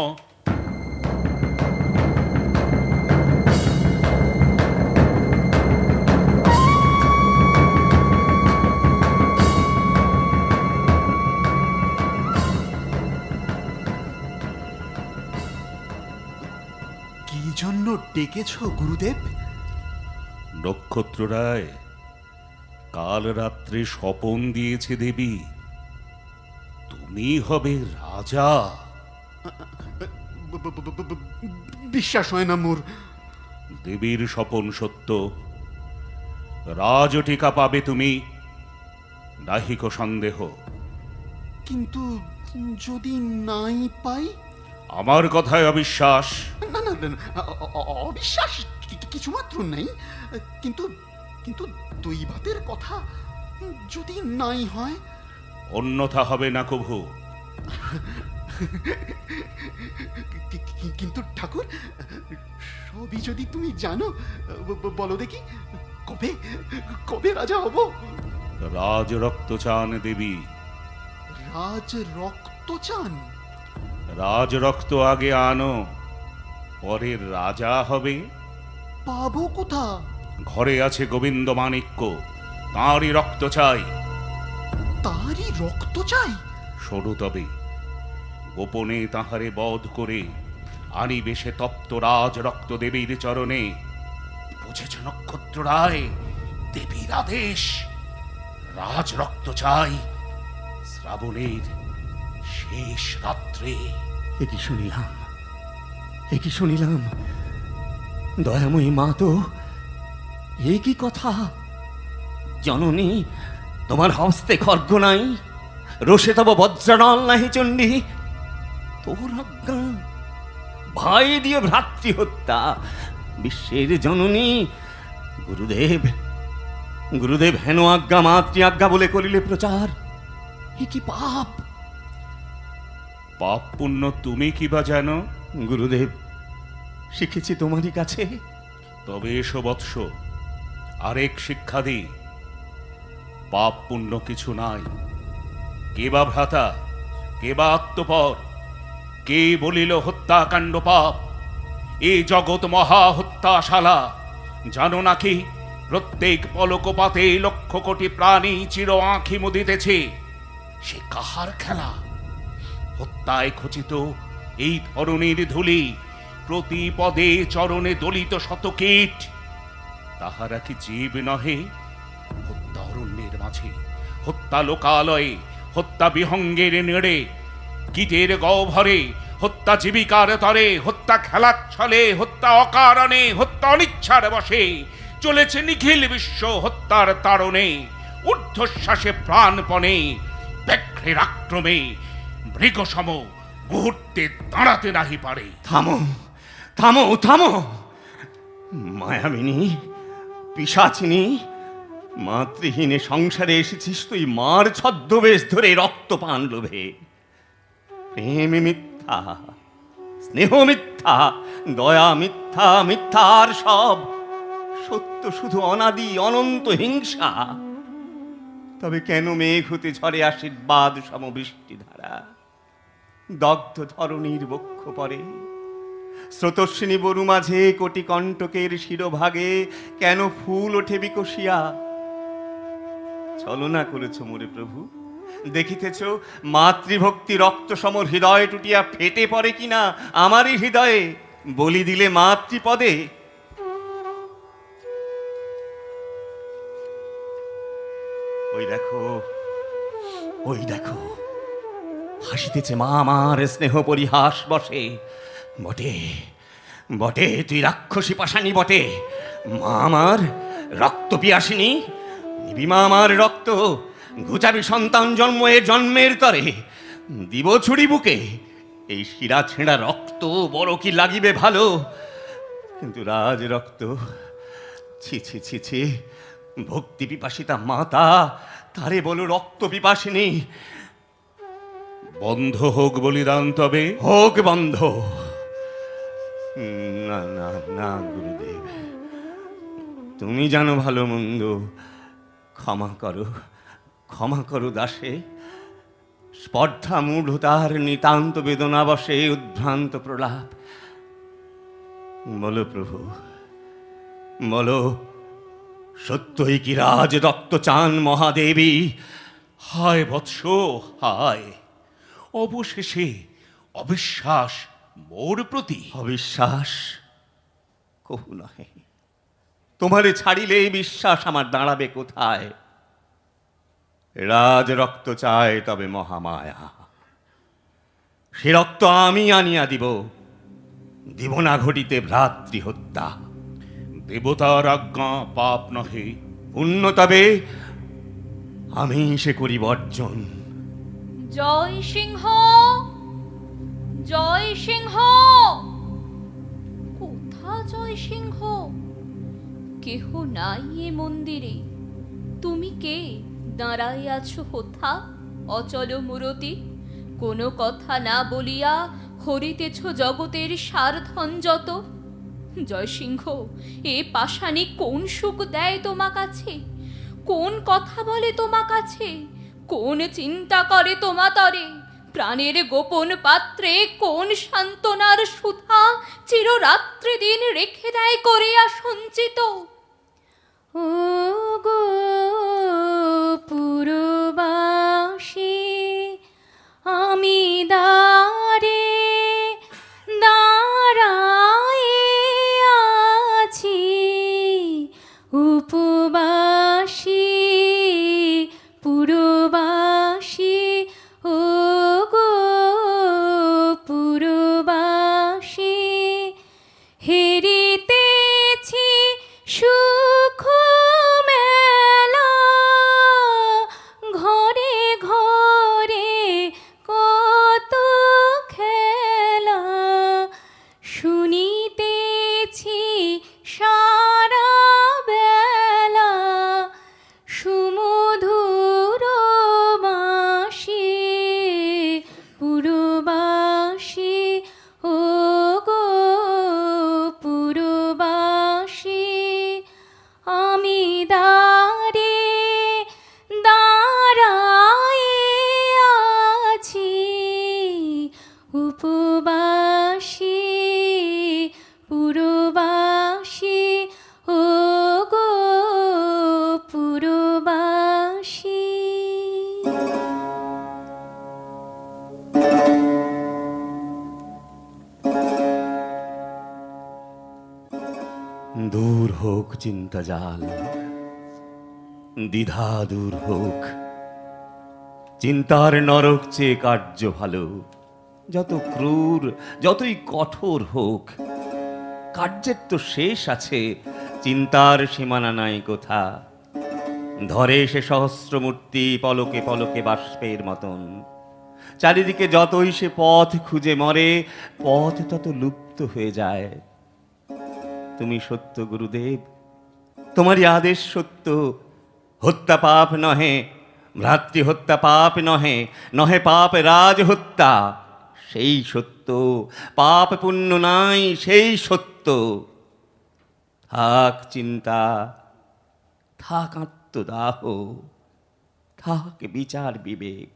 S6: কি জন্য ডেকেছ গুরুদেব?
S1: নক্ষত্র রায় কাল রাত্রে স্বপন দিয়েছে দেবী, তুমি হবে রাজা।
S6: বিশ্বাস হয় না মোর।
S1: দেবীর স্বপন সত্য, রাজটিকা পাবে তুমি, নাহিক সন্দেহ।
S6: কিন্তু যদি নাই পাই?
S1: আমার কথায় অবিশ্বাস?
S6: না না না, অবিশ্বাস কিছুমাত্র নেই, কিন্তু কিন্তু দৈবাতের কথা যদি নাই হয়।
S1: অন্যথা হবে না কভু।
S6: কিন্তু ঠাকুর, সবই যদি তুমি জানো, বলো দেখি কবে কবে রাজা হব?
S1: রাজ রক্ত চান দেবী।
S6: রাজ রক্ত চান?
S1: রাজ রক্ত আগে আনো, পরে রাজা হবে।
S6: পাবো কোথা?
S1: ঘরে আছে গোবিন্দ মাণিক্য, তাঁরই রক্ত চাই।
S6: তারই রক্ত চাই?
S1: সরু তবে গোপনে তাহারে বধ করে আনি বেশে তপ্ত রাজ রক্ত দেবীর চরণে। বুঝেছ নক্ষত্র রায়, দেবীর আদেশ, রাজ রক্ত চাই শ্রাবণের শেষ রাত্রে।
S4: এ কি শুনিলাম, এ কি শুনিলাম! দয়াময়ী মা তো, এ কি কথা! জননী, তোমার হস্তে খর্গ নাই, রোষে তব বজ্রনল নাহি চণ্ডী। তোর আজ্ঞা, ভাই দিয়ে ভ্রাতৃ হত্যা, বিশ্বের জননী। গুরুদেব, গুরুদেব হেন আজ্ঞা মাতৃ আজ্ঞা বলে করিলে প্রচার, এ কি পাপ!
S1: পাপ পুণ্য তুমি কি বা জানো?
S4: গুরুদেব, শিখেছি তোমারই কাছে।
S1: তবে এসো বৎস, আরেক শিক্ষা দিই। পাপ পুণ্য কিছু নাই। কে বা ভ্রাতা, কে বা আত্মপর, কে বলিল হত্যাকাণ্ড পাপ? এ জগৎ মহা হত্যাশালা। জানো নাকি প্রত্যেক পলকপাতে লক্ষ কোটি প্রাণী চির আঁখি মুদিতেছে। সে কাহার খেলা? হত্যায় খচিত এই ধরনের ধূলি, প্রতি পদে চরণে দলিত শতকীট। তাহারা কি জীব নহে? হত্যা অরণ্যের মাঝে, হত্যা লোকালয়ে, হত্যা বিহঙ্গের নেড়ে, কীটের গহ্বরে, হত্যা জীবিকার তরে, হত্যা খেলার ছলে, হত্যা অকারণে, হত্যা অনিচ্ছার বসে। চলেছে নিখিল বিশ্ব হত্যার তাড়নে, ঊর্ধ্বশ্বাসে প্রাণপণে, ব্যাঘ্রের আক্রমে মৃগসম মুহূর্তে দাঁড়াতে নাহি পারে।
S4: থামো, থামো, থামো! মায়াবিনী, পিশাচিনী, মাতৃহীনে সংসারে এসেছিস তুই মার ছদ্মবেশ ধরে রক্তপান লোভে। প্রেম মিথ্যা, স্নেহ মিথ্যা, দয়া মিথ্যা, মিথ্যার সব। সত্য শুধু অনাদি অনন্ত হিংসা। তবে কেন মেঘ হতে ঝরে আশীর্বাদ সম বৃষ্টিধারা? দগ্ধ ধরণীর বক্ষ পরে, স্রোতস্বিনী বরু মাঝে কোটি কণ্টকের শিরোভাগে কেন ফুল ওঠে বিকশিয়া? ছলনা করেছ মোরে প্রভু, দেখিতেছ মাতৃভক্তি রক্ত সমর হৃদয় টুটিয়া ফেটে পড়ে কিনা আমারই হৃদয়ে বলি দিলে মাতৃপদে। ওই দেখো, ওই দেখো, হাসিতেছে মা আমার স্নেহ পরিহাস বসে। বটে, বটে, তুই রাক্ষসী পাশানি বটে। মা আমার রক্ত পিয়াসিনী, নিবি মা আমার রক্ত, ঘুচাবি সন্তান জন্মের তরে, দিব ছুরি বুকে। এই শিরা ছেঁড়া রক্ত বড় কি লাগিবে ভালো, কিন্তু রাজ রক্ত, ছি ছি ছি ছি! ভক্তি পিপাসিতা মাতা, তারে বলো রক্ত পিপাসিনী।
S1: বন্ধ হোক বলিদান তবে।
S4: হোক বন্ধ। না না না গুরুদেব, তুমি জানো ভালো মন্দ, ক্ষমা করো, ক্ষমা করো দাসে। স্পর্ধা মূঢ়তার নিতান্ত বেদনা বসে উদ্ভ্রান্ত প্রলাপ। বলো প্রভু, বলো, সত্যই কি রাজ রক্ত চান মহাদেবী?
S1: হায় বৎস, হায়! অবশেষে অবিশ্বাস মোর প্রতি।
S4: অবিশ্বাস কহু নহে, তোমারে ছাড়িলে এই বিশ্বাস আমার দাঁড়াবে কোথায়? রাজ রক্ত চায় তবে মহামায়া, সে রক্ত আমি আনিয়া দিব, দিব না ঘটিতে ভ্রাতৃ হত্যা।
S1: দেবতার আজ্ঞা পাপ নহে,
S4: পুণ্য তবে আমি সে করি বর্জন।
S5: জয় সিংহ, জয় সিংহ! কোথা জয় সিংহ? কেহ নাই এ মন্দিরে, তুমি কে দাঁড়াই আছো হোথা অচল মূরতি? কোনো কথা না বলিয়া হরিতেছ জগতের সারধন যত। জয়সিংহ, এ পাষাণী কোন সুখ দেয় তোমা কাছে? কোন কথা বলে তোমা কাছে? কোন চিন্তা করে তোমা তরে? প্রাণের গোপন পাত্রে কোন সান্ত্বনার সুধা চিররাত্রি দিন রেখে দেয় করিয়া সঞ্চিত?
S7: ও গো পুরবাসী, আমি দ্বারে দাঁড়ায়ে আছি উপবাসী, পুরবাসী, ও গো পুরবাসী, হেরিতেছি সুখ মেলা, ঘরে ঘরে কত খেলা, শুনিতেছি সারা বেলা সুমধুর বাঁশি, পুরবাসী, ও গো পুরবাসী, আমি দ্বারে দাঁড়ায়ে আছি উপবাসী, পুরবাসী, ও গো পুরবাসী।
S4: দূর হোক চিন্তা জাল, দ্বিধা দূর হোক, চিন্তার নরক চেয়ে কার্য ভালো। যত ক্রূর যতই কঠোর হোক, কার্যের তো শেষ আছে, চিন্তার সীমানা নাই কোথা। ধরে সে সহস্র মূর্তি পলকে পলকে বাষ্পের মতন। চারিদিকে যতই সে পথ খুঁজে মরে, পথ তত লুপ্ত হয়ে যায়। তুমি সত্য গুরুদেব, তোমারই আদেশ সত্য। হত্যা পাপ নহে, ভ্রাতৃ হত্যা পাপ নহে, নহে পাপ রাজ হত্যা। সেই সত্য, পাপ পুণ্য নাই সেই সত্য। থাক চিন্তা, থাক আত্মদাহ, থাক বিচার বিবেক।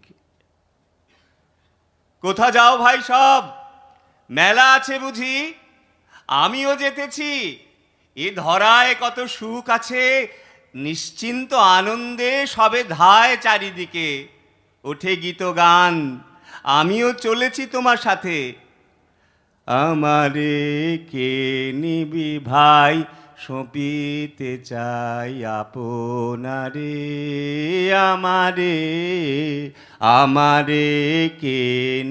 S4: কোথা যাও ভাই সব? মেলা আছে বুঝি? আমিও যেতেছি। এ ধরায় কত সুখ আছে, নিশ্চিন্ত আনন্দে সবে ধায় চারিদিকে। ওঠে গীত গান, আমিও চলেছি তোমার সাথে। আমারে কে নিবি ভাই, সঁপিতে চাই আপনারে। আমারে আমারে কে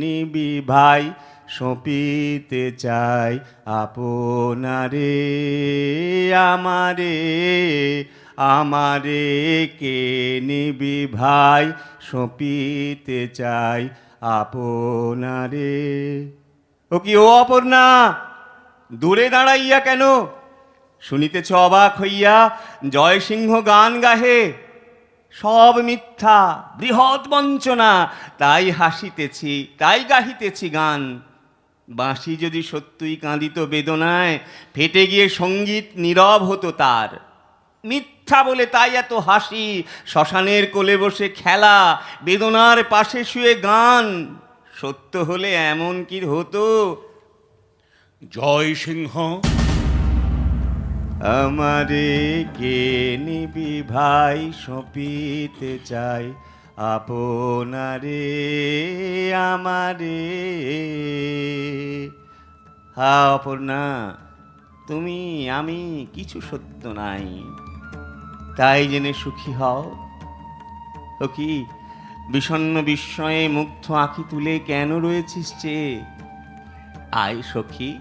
S4: নিবি ভাই, সঁপিতে চাই আপনারে। আমারে আমারে কে নিবি ভাই, সঁপিতে চাই আপনারে। ও কি ও অপর্ণা, দূরে দাঁড়াইয়া কেন? শুনিতেছ অবাক হইয়া জয়সিংহ গান গাহে। সব মিথ্যা, বৃহৎ বঞ্চনা, তাই হাসিতেছি, তাই গাহিতেছি গান। বাঁশি যদি সত্যই কাঁদিত বেদনায়, ফেটে গিয়ে সঙ্গীত নীরব হতো তার। মিথ্যা বলে তাই এত হাসি, শ্মশানের কোলে বসে খেলা, বেদনার পাশে শুয়ে গান। সত্য হলে এমন কি হতো?
S1: জয় সিংহ,
S4: আমারে কে নিবি ভাই, সঁপিতে চাই আপনারে। আমারে হা অপর্ণা, তুমি আমি কিছু সত্য নাই, তাই জেনে সুখী হও। ও কি বিষণ্ণ বিস্ময়ে মুগ্ধ আঁখি তুলে কেন রয়েছিস চেয়ে? আয় সখী,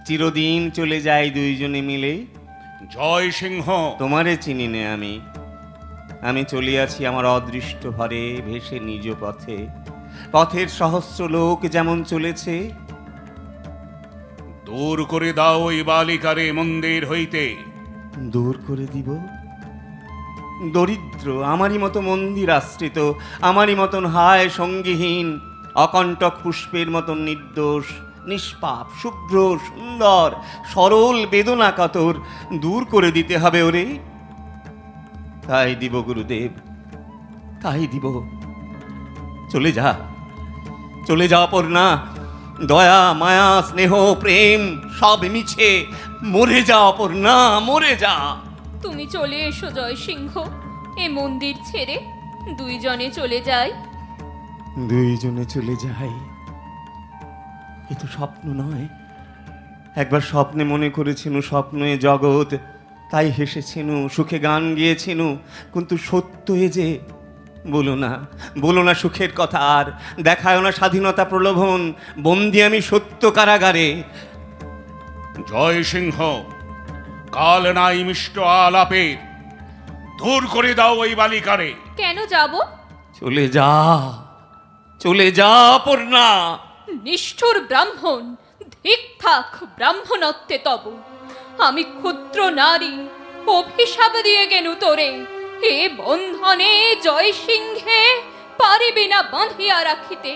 S4: চিরদিন চলে যাই দুইজনে মিলে।
S1: জয় সিংহ।
S4: তোমারে চিনি নে আমি, আমি চলিয়াছি আমার অদৃষ্ট ভরে ভেসে নিজ পথে। পথের সহস্র লোক যেমন চলেছে।
S1: দূর করে দাও ওই বালিকারে মন্দির হইতে।
S4: দূর করে দিব। দরিদ্র আমারই মতো মন্দির আশ্রিত, আমারই মতন হায় সঙ্গীহীন, অকণ্টক পুষ্পের মতন নির্দোষ, নিষ্পাপ, শুভ্র, সুন্দর, সরল, বেদনা কাতর দূর করে দিতে হবে ওরে। তাই দিব গুরুদেব, তাই দিব। চলে যা, চলে যা অপর্ণা। দয়া, মায়া, স্নেহ, প্রেম সব মিছে। মরে যা অপর্ণা, মরে যা।
S5: তুমি চলে এসো জয়সিংহ, এ মন্দির ছেড়ে দুইজনে চলে যাই।
S4: দুইজনে চলে যাই, এ তো স্বপ্ন নয়। একবার স্বপ্নে মনে করেছেন স্বপ্নে জগৎ, তাই হেসেছেন, সুখে গান গিয়েছেন, কিন্তু সত্য এ যে। বলো না, বলো না সুখের কথা আর, দেখায় না স্বাধীনতা প্রলোভন, বন্দি আমি সত্য কারাগারে।
S1: জয় সিংহ, কাল নাই মিষ্ট আলাপের, দূর করে দাও ওই বালিকারে।
S5: কেন যাব?
S4: চলে যা, চলে যা অপর্ণা।
S5: নিষ্ঠুর ব্রাহ্মণ, ধিক থাক ব্রাহ্মণত্বে তব। আমি ক্ষুদ্র নারী, অভিশাপ দিয়ে গেনু তোরে। এ বন্ধনে জয় সিংহে পারিবি না বাঁধিয়া রাখিতে।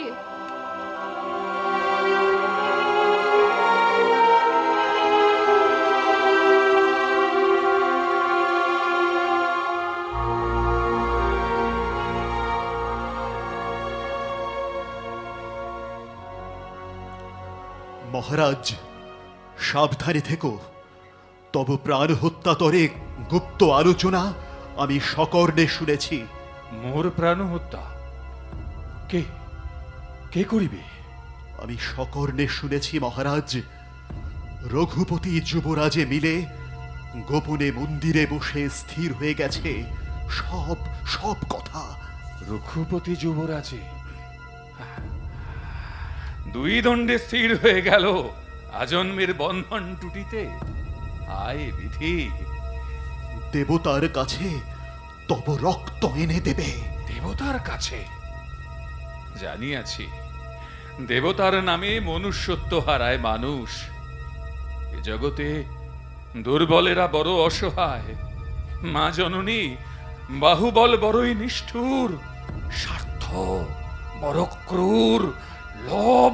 S6: মহারাজ, সাবধানে থেকো। তব প্রাণ হত্যা তরে গুপ্ত আলোচনা আমি সকর্ণে শুনেছি।
S3: মোর প্রাণ হত্যা কে কে করিবে?
S6: আমি সকর্ণে শুনেছি মহারাজ, রঘুপতি যুবরাজে মিলে গোপনে মন্দিরে বসে স্থির হয়ে গেছে সব সব কথা।
S3: রঘুপতি যুবরাজে দুই দণ্ডে স্থির হয়ে গেল আজন্মের বন্ধন টুটিতে। আয় বিধি,
S6: দেবতার কাছে তব রক্ত এনে দেবে।
S3: দেবতার কাছে? জানিয়াছি, দেবতার নামে মনুষ্যত্ব হারায় মানুষ। এ জগতে দুর্বলেরা বড় অসহায়, মা জননী বাহুবল বড়ই নিষ্ঠুর, স্বার্থ বড় ক্রূর, লোভ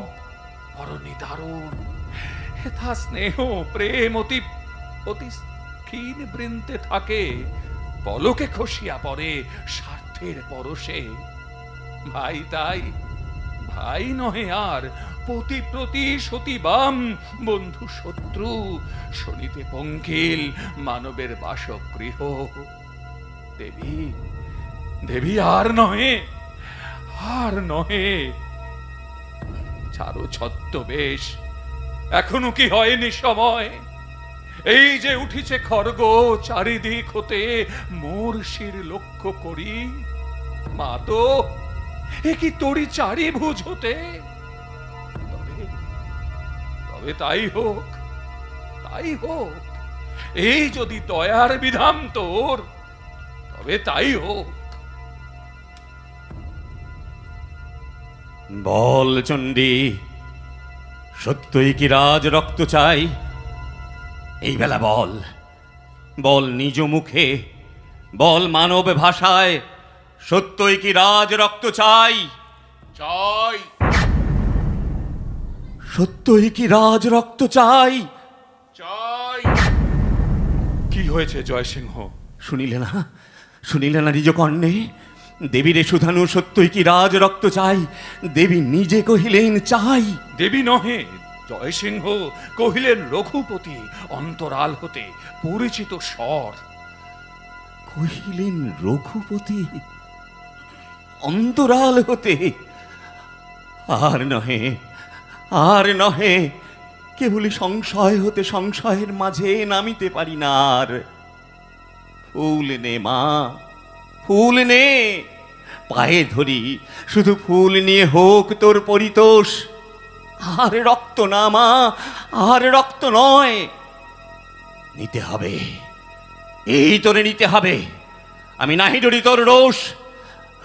S3: বড় নিদারুণ। হেথা স্নেহ প্রেম অতি অতি ক্ষীণ বৃন্তে থাকে, পলকে খসিয়া পড়ে স্বার্থের পরশে। ভাই তাই, ভাই নহে আর, পতি প্রতি সতীবাম, বন্ধু শত্রু, শনিতে পঙ্কিল মানবের বাসগৃহ। দেবী, দেবী আর নহে, আর নহে। ছাড়ো ছদ্মবেশ, এখনো কি হয়নি সময়? এই যে উঠিছে খড়গ চারিদিক হতে, মোর শির লক্ষ্য করি। মা তো এ কি তোরি চারি ভুজ হতে? তবে তাই হোক, তাই হোক। এই যদি দয়ার বিধান তোর, তবে তাই হোক।
S4: বল চণ্ডী, সত্যই কি রাজ রক্ত চাই? এই বেলা বল, বল নিজ মুখে, বল মানব ভাষায়, সত্যই কি রাজ রক্ত চাই?
S1: চাই।
S4: সত্যই কি রাজ রক্ত চাই?
S1: চাই।
S3: কি হয়েছে জয়সিংহ?
S4: শুনিলে না, শুনিলে না নিজ কর্ণে? দেবীরে সুধানু সত্যই কি রাজ রক্ত চাই? দেবী নিজে কহিলেন চাই।
S3: দেবী নহে, জয়সিংহ কহিলেন রঘুপতি অন্তরাল হতে পরিচিত স্বর।
S4: কহিলেন রঘুপতি অন্তরাল হতে? আর নহে, আর নহে, কেবলই সংশয় হতে সংশয়ের মাঝে নামিতে পারি না আর। ফুল নে মা, ফুল নে, পায়ে ধরি, শুধু ফুল নিয়ে হোক তোর পরিতোষ। আর রক্ত না মা, আর রক্ত নয়। নিতে হবে, এই তোরে নিতে হবে। আমি নাহি ডরি তোর রোষ,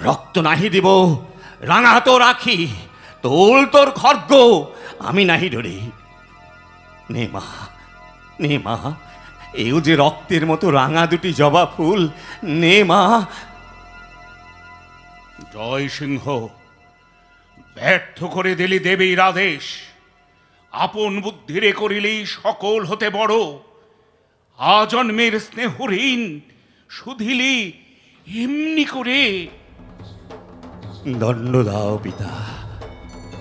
S4: রক্ত নাহি দিব, রাঙা তো রাখি, তোল তোর খর্গ, আমি নাহি ডরি। নে মা, নে মা, এও যে রক্তের মতো রাঙা দুটি জবা ফুল, নে মা।
S1: জয় সিংহ, ব্যর্থ করে দিলি দেবীর আদেশ। আপন বুদ্ধিরে করিলেই সকল হতে বড়। আজন্মের স্নেহ ঋণ শুধিলি এমনি করে।
S4: দণ্ড দাও পিতা।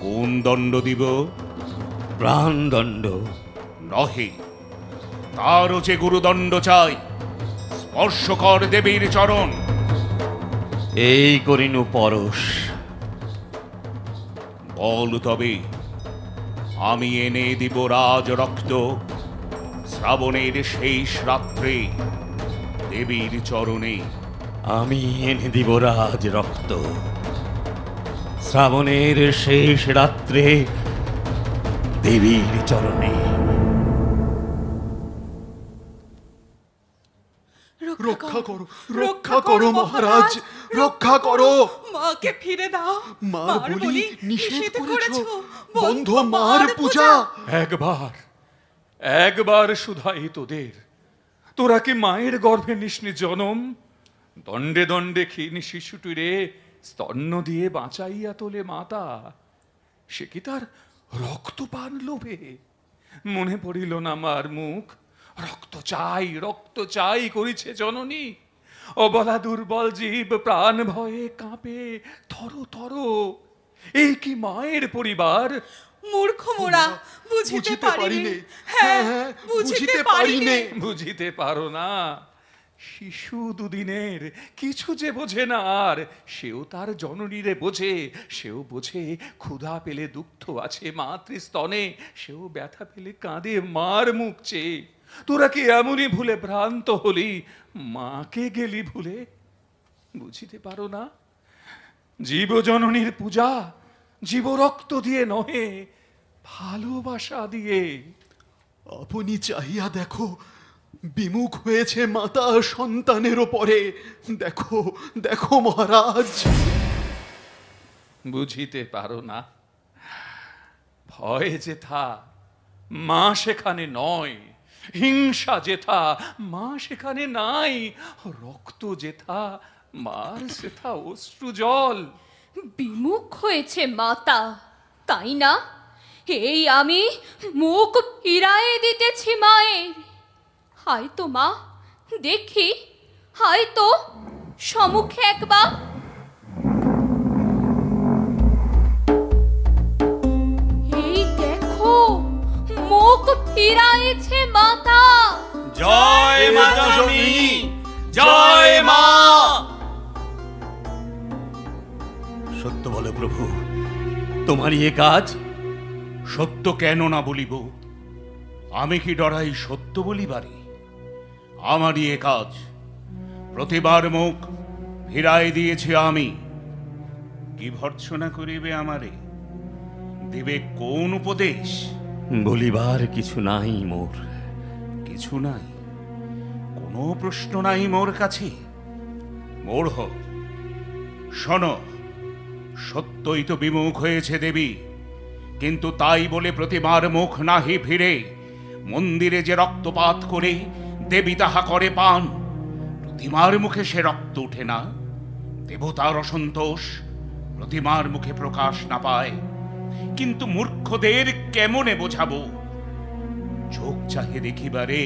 S1: কোন দণ্ড দিব?
S4: প্রাণ দণ্ড।
S1: নহে, তারও যে গুরুদণ্ড চাই। স্পর্শ কর দেবীর চরণ।
S4: এই করিনু পরশ।
S1: বল তবে, আমি এনে দিব রাজ রক্ত শ্রাবণের শেষ রাত্রে দেবীর চরণে।
S4: আমি এনে দিব রাজ রক্ত শ্রাবণের শেষ রাত্রে দেবীর চরণে।
S6: রক্ষা করো, রক্ষা করো মহারাজ, রক্ষা করো।
S2: মাকে ফিরে দাও।
S6: মার বলি নিষেধ করেছো, বন্ধ মার পূজা।
S3: একবার শুধাই তোদের, তোরা কি মায়ের গর্ভে নিসনি জনম? দণ্ডে দণ্ডে ক্ষীণ শিশুটিরে স্তন্য দিয়ে বাঁচাইয়া তোলে মাতা। সে কি তার রক্তপান লোভে? মনে পড়িল না মার মুখ। রক্ত চাই করিছে জননী। অবলা দুর্বল জীব প্রাণ ভয়ে কাঁপে থর থর। এই কি মায়ের পরিবার?
S2: মূর্খ মোরা, বুঝিতে পারিনে।
S6: হ্যাঁ, বুঝিতে পারিনে।
S3: বুঝিতে পারো না? শিশু দুদিনের, কিছু যে বোঝে না আর। সেও তার জননীরে বোঝে। সেও বোঝে ক্ষুধা পেলে দুগ্ধ আছে মাতৃস্তনে। সেও ব্যথা পেলে কাঁদে মার মুখ চেয়ে। তোরা কি এমনই ভুলে ভ্রান্ত হলি? মাকে গেলি ভুলে? বুঝিতে পারো না? জীবজননীর পূজা জীব রক্ত দিয়ে নহে, ভালোবাসা দিয়ে।
S6: আপনি চাহিয়া দেখো, বিমুখ হয়েছে মাতা সন্তানের ওপরে। দেখো, দেখো মহারাজ।
S3: বুঝিতে পারো না? ভয় যেথা মা সেখানে নয়, হিংসা যেথা মা সেখানে নাই, রক্ত যেথা মার সেথা অশ্রু জল।
S5: বিমুখ হয়েছে মাতা, তাই না? এই আমি মুখ ফিরায়ে দিতেছি মায়ের। হায় তো মা, দেখি, হায় তো সম্মুখে একবার। এই দেখো, মুখ ফিরায়েছে মাতা।
S4: জয় মা জননী, জয় মা। সত্য বলো প্রভু, তোমারই এ কাজ?
S1: সত্য কেন না বলিব? আমি কি ডরাই সত্য বলিবারে? আমারই এ কাজ। প্রতিবার মুখ ফিরাই দিয়েছি আমি। কি ভর্ৎসনা করিবে আমারে? দিবে কোন উপদেশ?
S4: বলিবার কিছু নাই মোর।
S1: কিছু নাই? কোনো প্রশ্ন নাই মোর কাছে? মূঢ়, শোনো, সত্যই তো বিমুখ হয়েছে দেবী, কিন্তু তাই বলে প্রতিমার মুখ নাহি ফিরে। মন্দিরে যে রক্তপাত করে দেবী তাহা করে পান, প্রতিমার মুখে সে রক্ত উঠে না। দেবতার অসন্তোষ প্রতিমার মুখে প্রকাশ না পায়। কিন্তু মূর্খদের কেমনে বোঝাবো? চোখ চাহে দেখিবারে,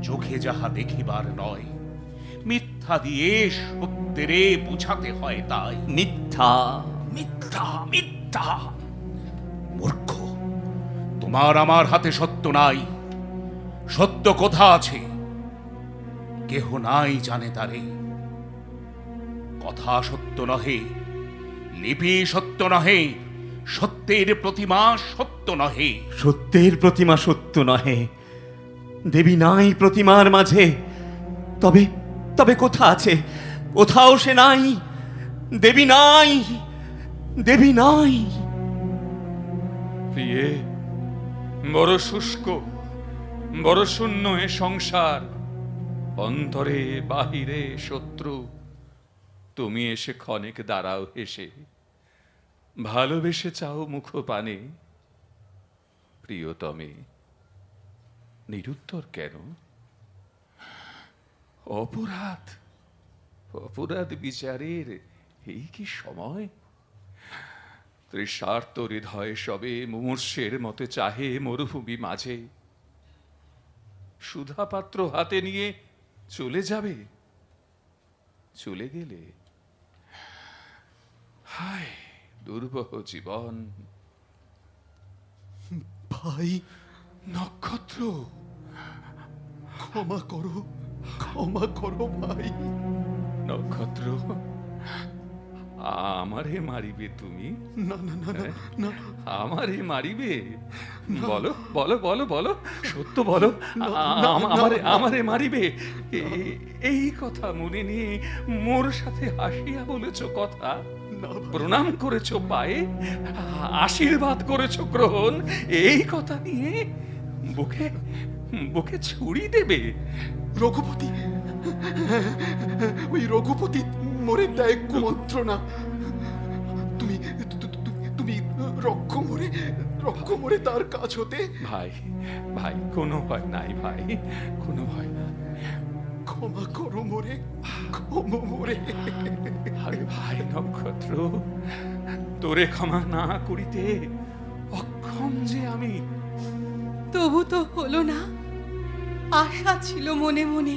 S1: চোখে যাহা দেখিবার নয়। মিথ্যা দিয়ে সত্যেরে বুঝাতে হয় তাই।
S4: মিথ্যা,
S1: মিথ্যা, মিথ্যা। মূর্খ, তোমার আমার হাতে সত্য নাই। সত্য কোথা আছে কেহ নাই জানে তারে। কথা সত্য নহে, লিপি সত্য নহে, সত্যের প্রতিমা সত্য নহে।
S4: সত্যের প্রতিমা সত্য নহে। দেবী নাই প্রতিমার মাঝে। তবে তবে কোথা আছে? কোথাও সে নাই। দেবী নাই, দেবী নাই।
S3: প্রিয়ে, বড় শুষ্ক, বড় শূন্য এ সংসার। অন্তরে বাহিরে শত্রু। তুমি এসে ক্ষণেক দাঁড়াও হেসে, ভালোবেসে চাও মুখ পানে। প্রিয়তমে, নিরুত্তর কেন? অপরাধ অপরাধ বিচারের এই কি সময়? তৃষার্ত হৃদয় সবে মুমূর্ষের মতে চাহে মরুভূমি মাঝে, সুধা পাত্র হাতে নিয়ে চলে যাবে। চলে গেলে হায় দুর্বহ জীবন।
S6: ভাই,
S3: নক্ষত্র,
S6: ক্ষমা করো ভাই।
S3: নক্ষত্র, আমারে মারিবে তুমি?
S6: না না না না না,
S3: আমারে মারিবে? বলো বলো বলো বলো, সত্য বলো, আমারে মারিবে? এই কথা মনে নিয়ে মোর সাথে হাসিয়া বলেছ কথা, প্রণাম করেছ পায়ে, আশীর্বাদ করেছ গ্রহণ, এই কথা নিয়ে বুকে বুকে ছুরি দেবে?
S6: রঘুপতি, ওই রঘুপতি মোরে দেয় কুমন্ত্রণা। তুমি তুমি রক্ষ মোরে তার কাজ হতে।
S3: ভাই ভাই, কোনো ভয় নাই ভাই, কোনো ভয় না।
S6: ক্ষমা করো মোরে।
S3: আরে ভাই নক্ষত্র, তোরে ক্ষমা না করিতে অক্ষম যে আমি।
S2: তবু তো হলো না। আশা ছিল মনে মনে,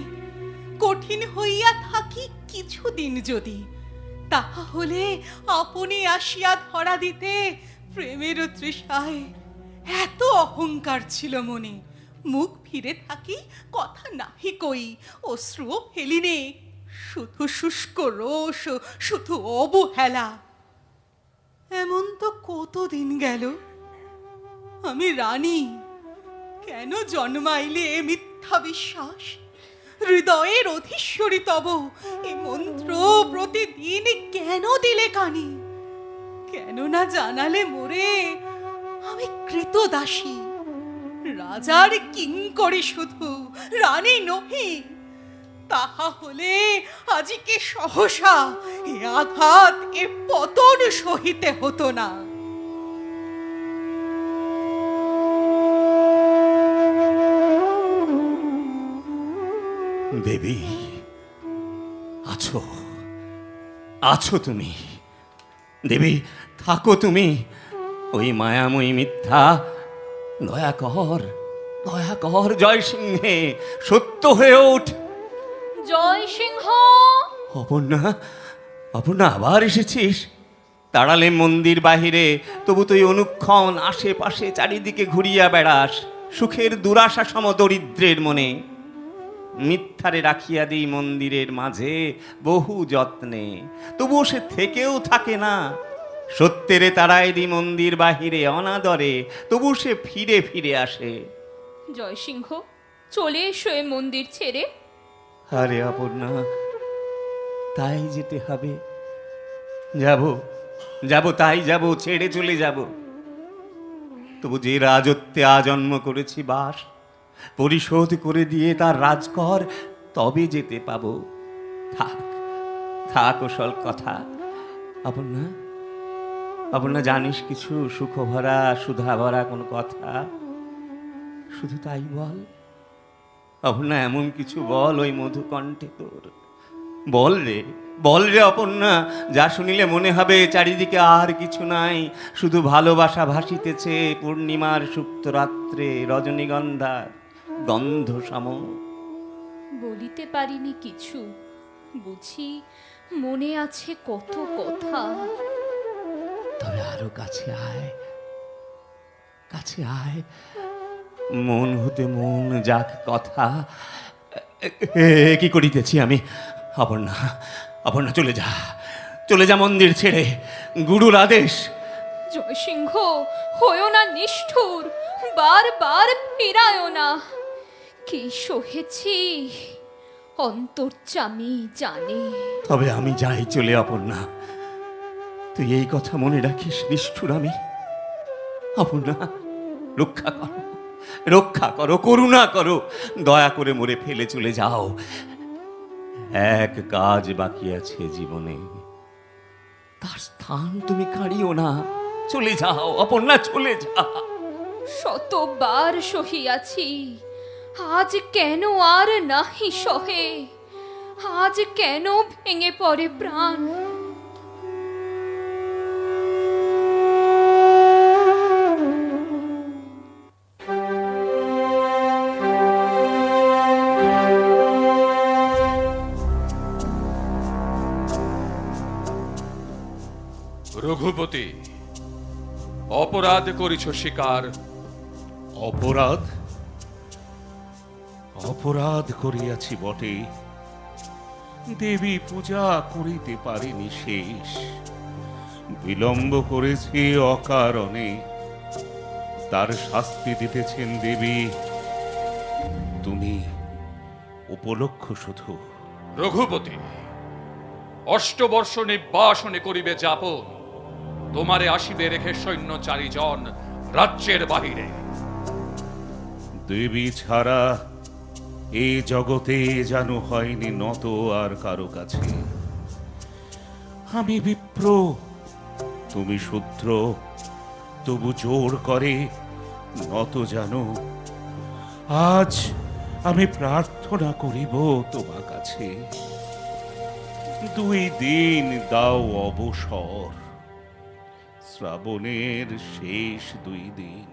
S2: কঠিন হইয়া থাকি কিছুদিন যদি, তাহা হলে আপনি আসিয়া ধরা দিতে প্রেমের তৃষায়। এত অহংকার ছিল মনে, মুখ ফিরে থাকি, কথা নাহি কই, অশ্রু ফেলিনে, শুধু শুষ্ক রোষ, শুধু অবহেলা। এমন তো কতদিন গেল। আমি রানী, কেন জন্মাইলে এ মিথ্যা বিশ্বাস? হৃদয়ের অধীশ্বরী তব এ মন্ত্র প্রতিদিন কেন দিলে কানে? কেন না জানালে মোরে আমি কৃতদাসী, রাজার কিঙ্করী শুধু, রানী নহি? তাহা হলে আজিকে সহসা এ আঘাত, এ পতন সহিতে হতো না।
S4: দেবী, আছো আছো তুমি? দেবী, থাকো তুমি। ওই মায়াময়ী মিথ্যা দয়া কর, দয়া কর। জয় সিংহে সত্য হয়ে ওঠ।
S5: জয় সিংহ।
S4: অপর্ণা, অপর্ণা, আবার এসেছিস? তাড়ালে মন্দির বাহিরে, তবু তুই অনুক্ষণ আশেপাশে চারিদিকে ঘুরিয়া বেড়াস, সুখের দুরাশা সম দরিদ্রের মনে। মিথ্যারে রাখিয়া দিই মন্দিরের মাঝে বহু যত্নে, তবুও সে থেকেও থাকে না। সত্যেরে তাড়ায় দি মন্দির বাহিরে অনাদরে, তবু সে ফিরে ফিরে আসে।
S5: জয় সিংহ, চলে এসো এ মন্দির ছেড়ে।
S4: আরে অপর্ণা, তাই যেতে হবে। যাব যাব, তাই যাব, ছেড়ে চলে যাব। তবু যে রাজত্বে আজন্ম করেছি বাস, পরিশোধ করে দিয়ে তার রাজকর, তবে যেতে পাবো। থাক থাক ওসল কথা। অপর্ণা, অপর্ণা, জানিস কিছু সুখ ভরা সুধা ভরা কোনো কথা? শুধু তাই বল অপর্ণা, এমন কিছু বল ওই মধুকণ্ঠে তোর। বল রে, বল রে অপর্ণা, যা শুনিলে মনে হবে চারিদিকে আর কিছু নাই, শুধু ভালোবাসা ভাসিতেছে পূর্ণিমার সুপ্ত রাত্রে রজনীগন্ধার গন্ধ সম।
S5: বলিতে পারিনি কিছু, বুঝি মনে আছে কত কথা।
S4: তবে আরো কাছে আয়, কাছে আয়, মন হতে মন যাক কথা। কি করিতেছি আমি? অপর্ণা, অপর্ণা, চলে যা, চলে যা মন্দির ছেড়ে, গুরুর আদেশ।
S5: জয় সিংহ, হয়ো না নিষ্ঠুর, বারবার ফিরায়ও না। কি সহেছি অন্তর্যামী জানে।
S4: তবে আমি যাই চলে অপর্ণা, তুই এই কথা মনে রাখিস, নিষ্ঠুর আমি। অপর্ণা, রক্ষা করো, রক্ষা করো, করুণা করো, দয়া করে মরে ফেলে চলে যাও। এক কাজ বাকি আছে জীবনে, তার স্থান তুমি কাড়িও না। চলে যাও অপর্ণা, চলে যাও।
S5: শতবার সহিয়াছি, আজ কেন আর নাহি সহে। আজ কেন ভেঙে পড়ে প্রাণ?
S3: রঘুপতি, অপরাধ করিছ স্বীকার।
S1: অপরাধ? অপরাধ করিয়াছি বটে, দেবী পূজা করিতে পারিনি শেষ, বিলম্ব করেছি অকারণে, তার শাস্তি দিতেছেন দেবী তুমি উপলক্ষ শুধু।
S3: রঘুপতি, অষ্টবর্ষ নির্বাসনে করিবে যাপন, তোমারে আসিবে রেখে সৈন্য 4 জন রাজ্যের বাহিরে।
S1: দেবী ছাড়া এই জগতে যেন হয়নি নত আর কারো কাছে। আমি বিপ্র, তুমি শূদ্র, তবু জোর করে নত জানো। আজ আমি প্রার্থনা করিব তোমার কাছে, 2 দিন দাও অবসর, শ্রাবণের শেষ 2 দিন,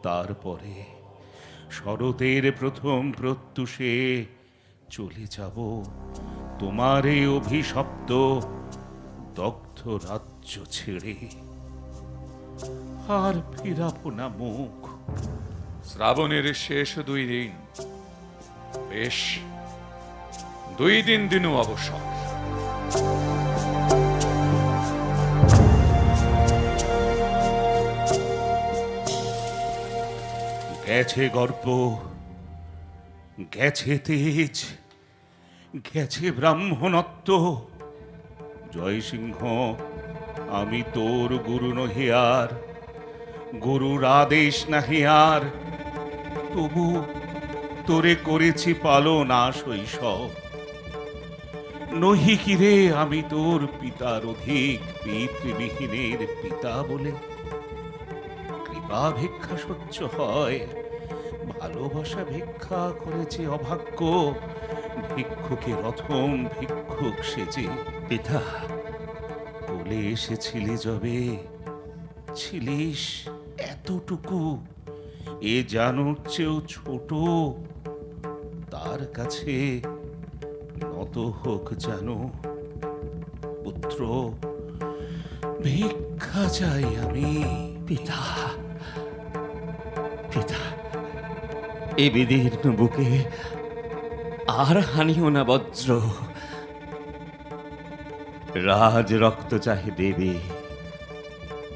S1: তারপরে শরতের প্রথম প্রত্যুষে চলে যাব তোমার এই অভিশপ্ত দগ্ধ রাজ্য ছেড়ে, আর ফিরাবো না মুখ।
S3: শ্রাবণের শেষ 2 দিন, বেশ, 2 দিন দিনও অবসর।
S1: গেছে গর্ব, গেছে তেজ, গেছে ব্রাহ্মণত্ব। জয়সিংহ, আমি তোর গুরু নহি আর, গুরুর আদেশ নাহি আর, তবু তোরে করেছি পালন শৈশব। নহি কিরে আমি তোর পিতার অধিক, পিতৃবিহীনের পিতা বলে? কৃপা ভিক্ষা সহ্য হয়, ভালোবাসা ভিক্ষা করেছে অভাগ্য, ভিক্ষুকে রথম ভিক্ষুক সেজে।
S4: পিতা,
S1: কোলে এসেছিলি যবে, ছিলিস এতটুকু, এ জানোর চেয়েও ছোট, তার কাছে নত হোক জানো। পুত্র, ভিক্ষা চাই আমি।
S4: পিতা, পিতা, এ বিদীর্ণ বুকে আর হানিও না বজ্র। রাজ রক্ত চাহে দেবী,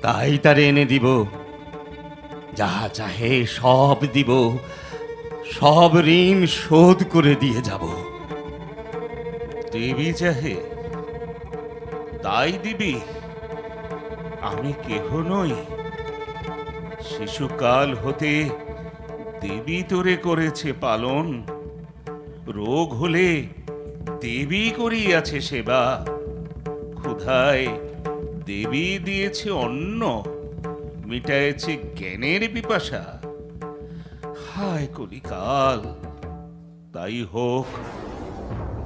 S4: তাই তারে এনে দিব, যা চাহে সব দিব, সব ঋণ শোধ করে দিয়ে যাব।
S1: দেবী চাহে তাই দিবি? আমি কেহ নই, শিশুকাল হতে দেবী তোরে করেছে পালন, রোগ হলে দেবী করিয়াছে সেবা, ক্ষুধায় দেবী দিয়েছে অন্ন, মিটায়েছে জ্ঞানের পিপাসা। হায় কলিকাল, তাই হোক,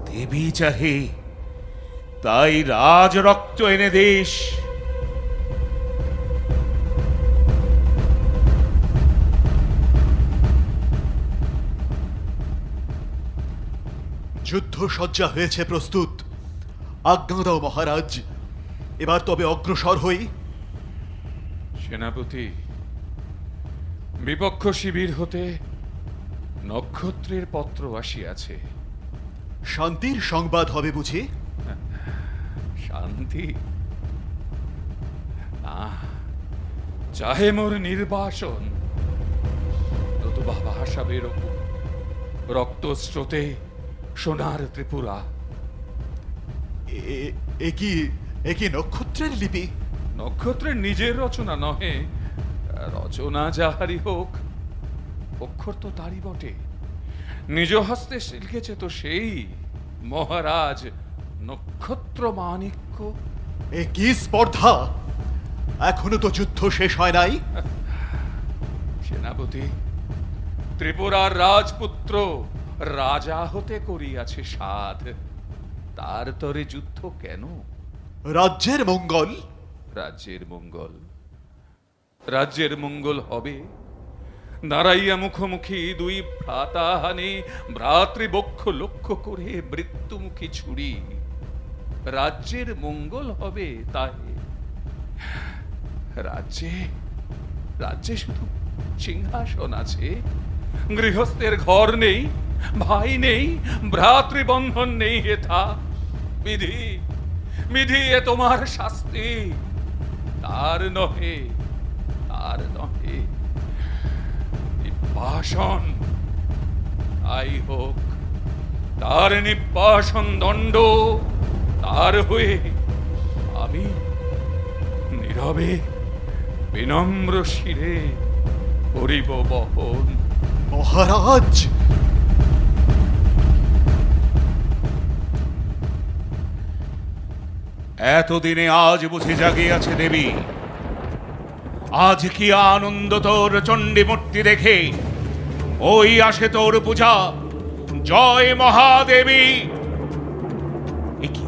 S1: দেবী চাহে তাই রাজ রক্ত এনে দেশ।
S6: যুদ্ধ সজ্জা হয়েছে প্রস্তুত, আজ্ঞা দাও মহারাজ, এবার তবে অগ্রসর হই।
S3: সেনাপতি, বিপক্ষ শিবির হতে নক্ষত্রের পত্র আসিয়াছে।
S6: শান্তির সংবাদ হবে বুঝি?
S3: শান্তি না, চাহে মোর নির্বাসন, নতুবা ভাসাবের রক্তস্রোতে সোনার ত্রিপুরা।
S6: এ কি নক্ষত্রের লিপি?
S3: নক্ষত্রের নিজের রচনা নহে, রচনা যাহারি হোক, অক্ষর তো তারই বটে। নিজ হস্তে লিখেছে তো সেই মহারাজ নক্ষত্র মাণিক্য।
S6: এ কি স্পর্ধা! এখনো তো যুদ্ধ শেষ হয় নাই।
S3: সেনাপতি, ত্রিপুরার রাজপুত্র রাজা হতে করিয়াছে সাধ, তার তরে যুদ্ধ কেন?
S6: রাজ্যের মঙ্গল।
S3: রাজ্যের মঙ্গল, রাজ্যের মঙ্গল হবে দাঁড়াইয়া মুখোমুখি দুই ভ্রাতাহানে, ভ্রাতৃবক্ষ লক্ষ্য করে মৃত্যুমুখী ছুরি। রাজ্যের মঙ্গল হবে তাই? রাজ্যে রাজ্যে শুধু সিংহাসন আছে, গৃহস্থের ঘর নেই, ভাই নেই, ভ্রাতৃবন্ধন নেই। হেথা বিধি, বিধি এ তোমার শাস্তি। তার নহে, তার নহে, নির্বাসন। তাই হোক, তার নির্বাসন দণ্ড। তার হয়ে আমি নীরবে বিনম্র শিরে করিব বহন।
S6: মহারাজ,
S1: এতদিনে আজ বুঝি জাগিয়াছে দেবী। আজ কি আনন্দ তোর চণ্ডী মূর্তি দেখে। ওই আসে তোর পূজা, জয় মহাদেবী। এ কি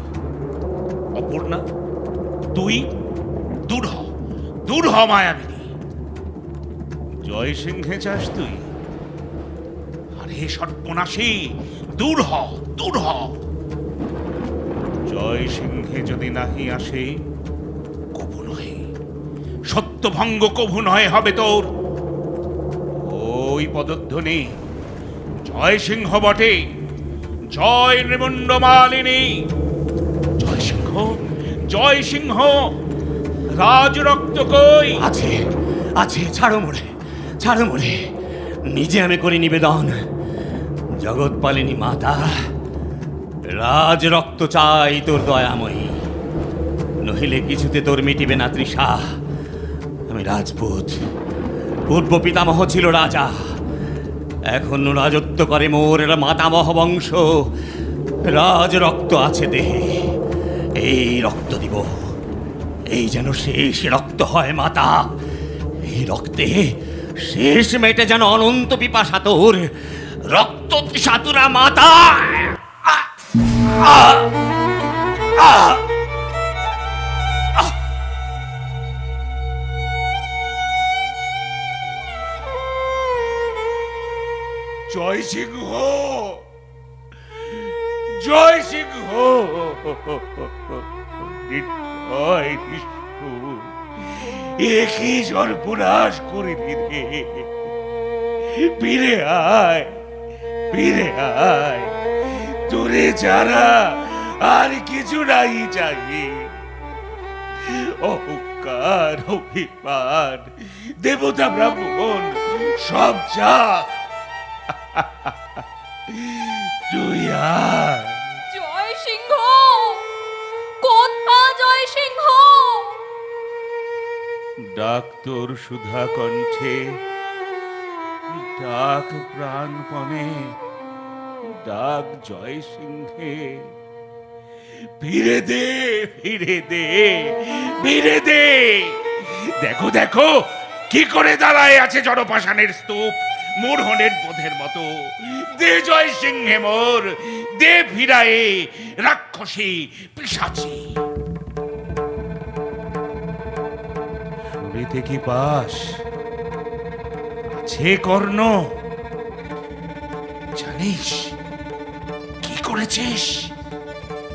S1: অপর্ণা, তুই? দূর হ, দূর হ মায়াবিনী। জয় সিংহে চাস তুই? আরে সর্বনাশী, দূর হ, দূর হ। জয় সিংহে যদি নাহি আসে, কভু নহে, সত্যভঙ্গ কভু নহে হবে তোর। ওই পদধ্বনি জয় সিংহ বটে, জয় নৃমুণ্ড মালিনী। জয় সিংহ, জয় সিংহ, রাজ রক্ত কই?
S4: আছে, আছে, ছাড়ো মোরে, ছাড়ো মোরে। নিজে আমি করি নিবেদন। জগৎপালিনী মাতা, রাজ রক্ত চাই তোর দয়াময়ী, নহিলে কিছুতে তোর মিটিবে না তৃষা। আমি রাজপুত, পূর্ব পিতামহ ছিল রাজা, এখন রাজত্ব করে মোর মাতামহ বংশ। রাজ রক্ত আছে দেহে, এই রক্ত দিব। এই যেন শেষ রক্ত হয় মাতা। এই রক্তে শেষ মেটে যেন অনন্ত পিপাসা তোর। রক্ত তৃষাতুরা মাতা।
S1: জয় সিংহ, জয় সিংহ, নির্ভয় নিষ্ঠুর, একই সর্বনাশ করিলি রে। ফিরে আয়, ফিরে আয়, তোরে যারা আর কিছু নাই চাই। অহংকার, অভিমান, দেবতা ব্রাহ্মণ সব যা। তুই আয়।
S5: জয় সিংহ, কোথা জয় সিংহ?
S1: ডাক তোর সুধা কণ্ঠে, ডাক প্রাণপণে, ডাক জয় সিংহে। ফিরে দে, ফিরে দে, ফিরে দে। দেখো দেখো কি করে দাঁড়ায় আছে জনপাষাণের স্তূপ, মূঢ়নের বোধের মতো। দে জয় সিংহে মোর, দে ফিরায়ে রাক্ষসী পিশাচী। শুনিতে কি পাস? আছে কর্ণ? জানিস কি করেছিস?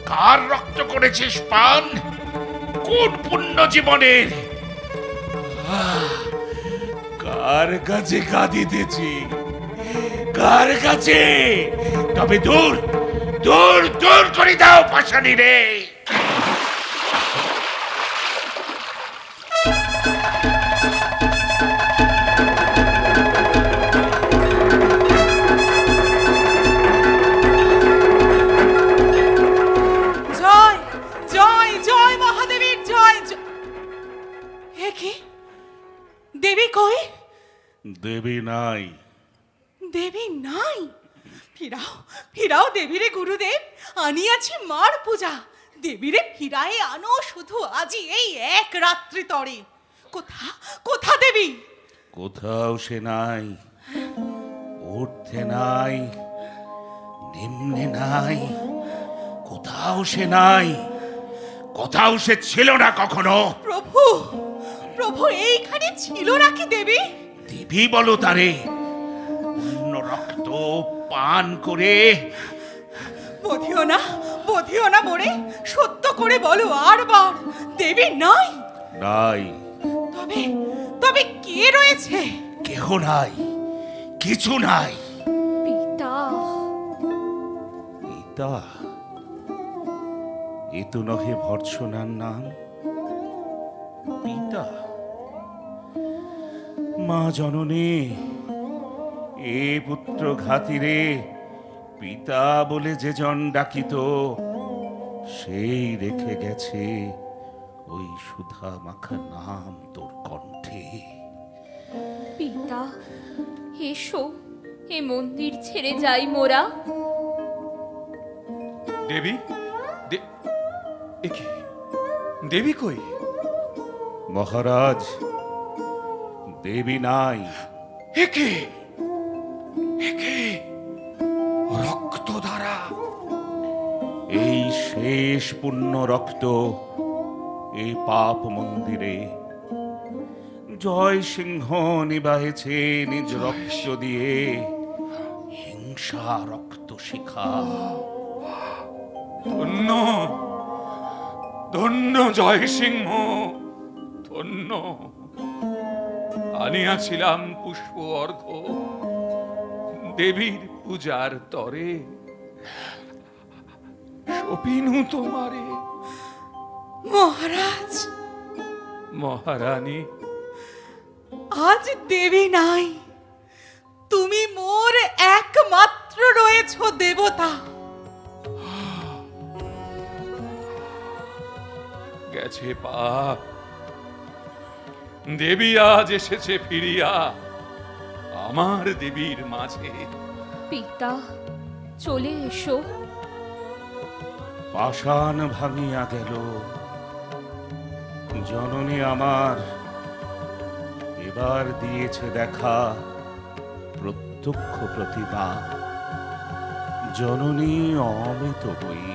S1: কার রক্ত করেছিস পান? কোন পুণ্য জীবনের? কার কাছে কাঁদিতেছি? কার কাছে? তবে দূর, দূর, দূর করে দাও পাষাণী রে।
S2: জয়, জয়, জয় মহাদেবীর জয়। হে কি, দেবী কই?
S1: দেবী নাই।
S2: দেবী নাই? ফিরাও, ফিরাও দেবীরে গুরুদেব, আনিয়াছি মার পূজা। দেবীরে ফিরায়ে আনো শুধু আজি এই এক রাত্রি তরে। কোথা, কোথা দেবী?
S1: কোথাও সে নাই, উঠতে নাই, নিম্নে নাই, কোথাও সে নাই, কোথাও সে ছিল না কখনো।
S2: প্রভু, প্রভু এইখানে ছিল নাকি দেবী?
S1: দেবী বলো তারে, অন্য রক্ত পান করে।
S2: বধিও না, বধিও না মোরে, সত্য করে বলো আরবার, দেবী নাই?
S1: নাই।
S2: তবে তবে কে রয়েছে?
S1: কেহ নাই, কিছু নাই।
S5: পিতা,
S1: পিতা, এ তো নহে ভর্ৎসনার নাম। পিতা, মা জননী, এ পুত্র ঘাতিরে পিতা বলে যে জন ডাকিত, সেই রেখে গেছে ওই সুধা মাখা নাম তোর কণ্ঠে।
S5: পিতা, এসো, এ মন্দির ছেড়ে যাই মোরা।
S3: দেবী, এ কি? দেবী কই?
S1: মহারাজ, দেবী নাই।
S3: একে একে রক্ত দ্বারা
S1: এই শেষ পুণ্য রক্ত এই পাপ মন্দিরে জয় সিংহ নিবাহেছে নিজ রক্ত দিয়ে হিংসা রক্ত শিখা।
S3: ধন্য ধন্য জয় সিংহ, ধন্য। আনিয়াছিলাম পুষ্প অর্ঘ দেবীর পূজার তরে, সপিনু তোমারে।
S2: মহারাজ,
S3: মহারানী,
S2: আজ দেবী নাই, তুমি মোর একমাত্র রয়েছ দেবতা।
S3: গেছে পাপ, দেবী আজ এসেছে ফিরিয়া আমার দেবীর মাঝে।
S5: পিতা, চলে এসো।
S1: পাষাণ ভাঙিয়া গেল, জননী আমার এবার দিয়েছে দেখা প্রত্যক্ষ প্রতিভা। জননী অমিত বই।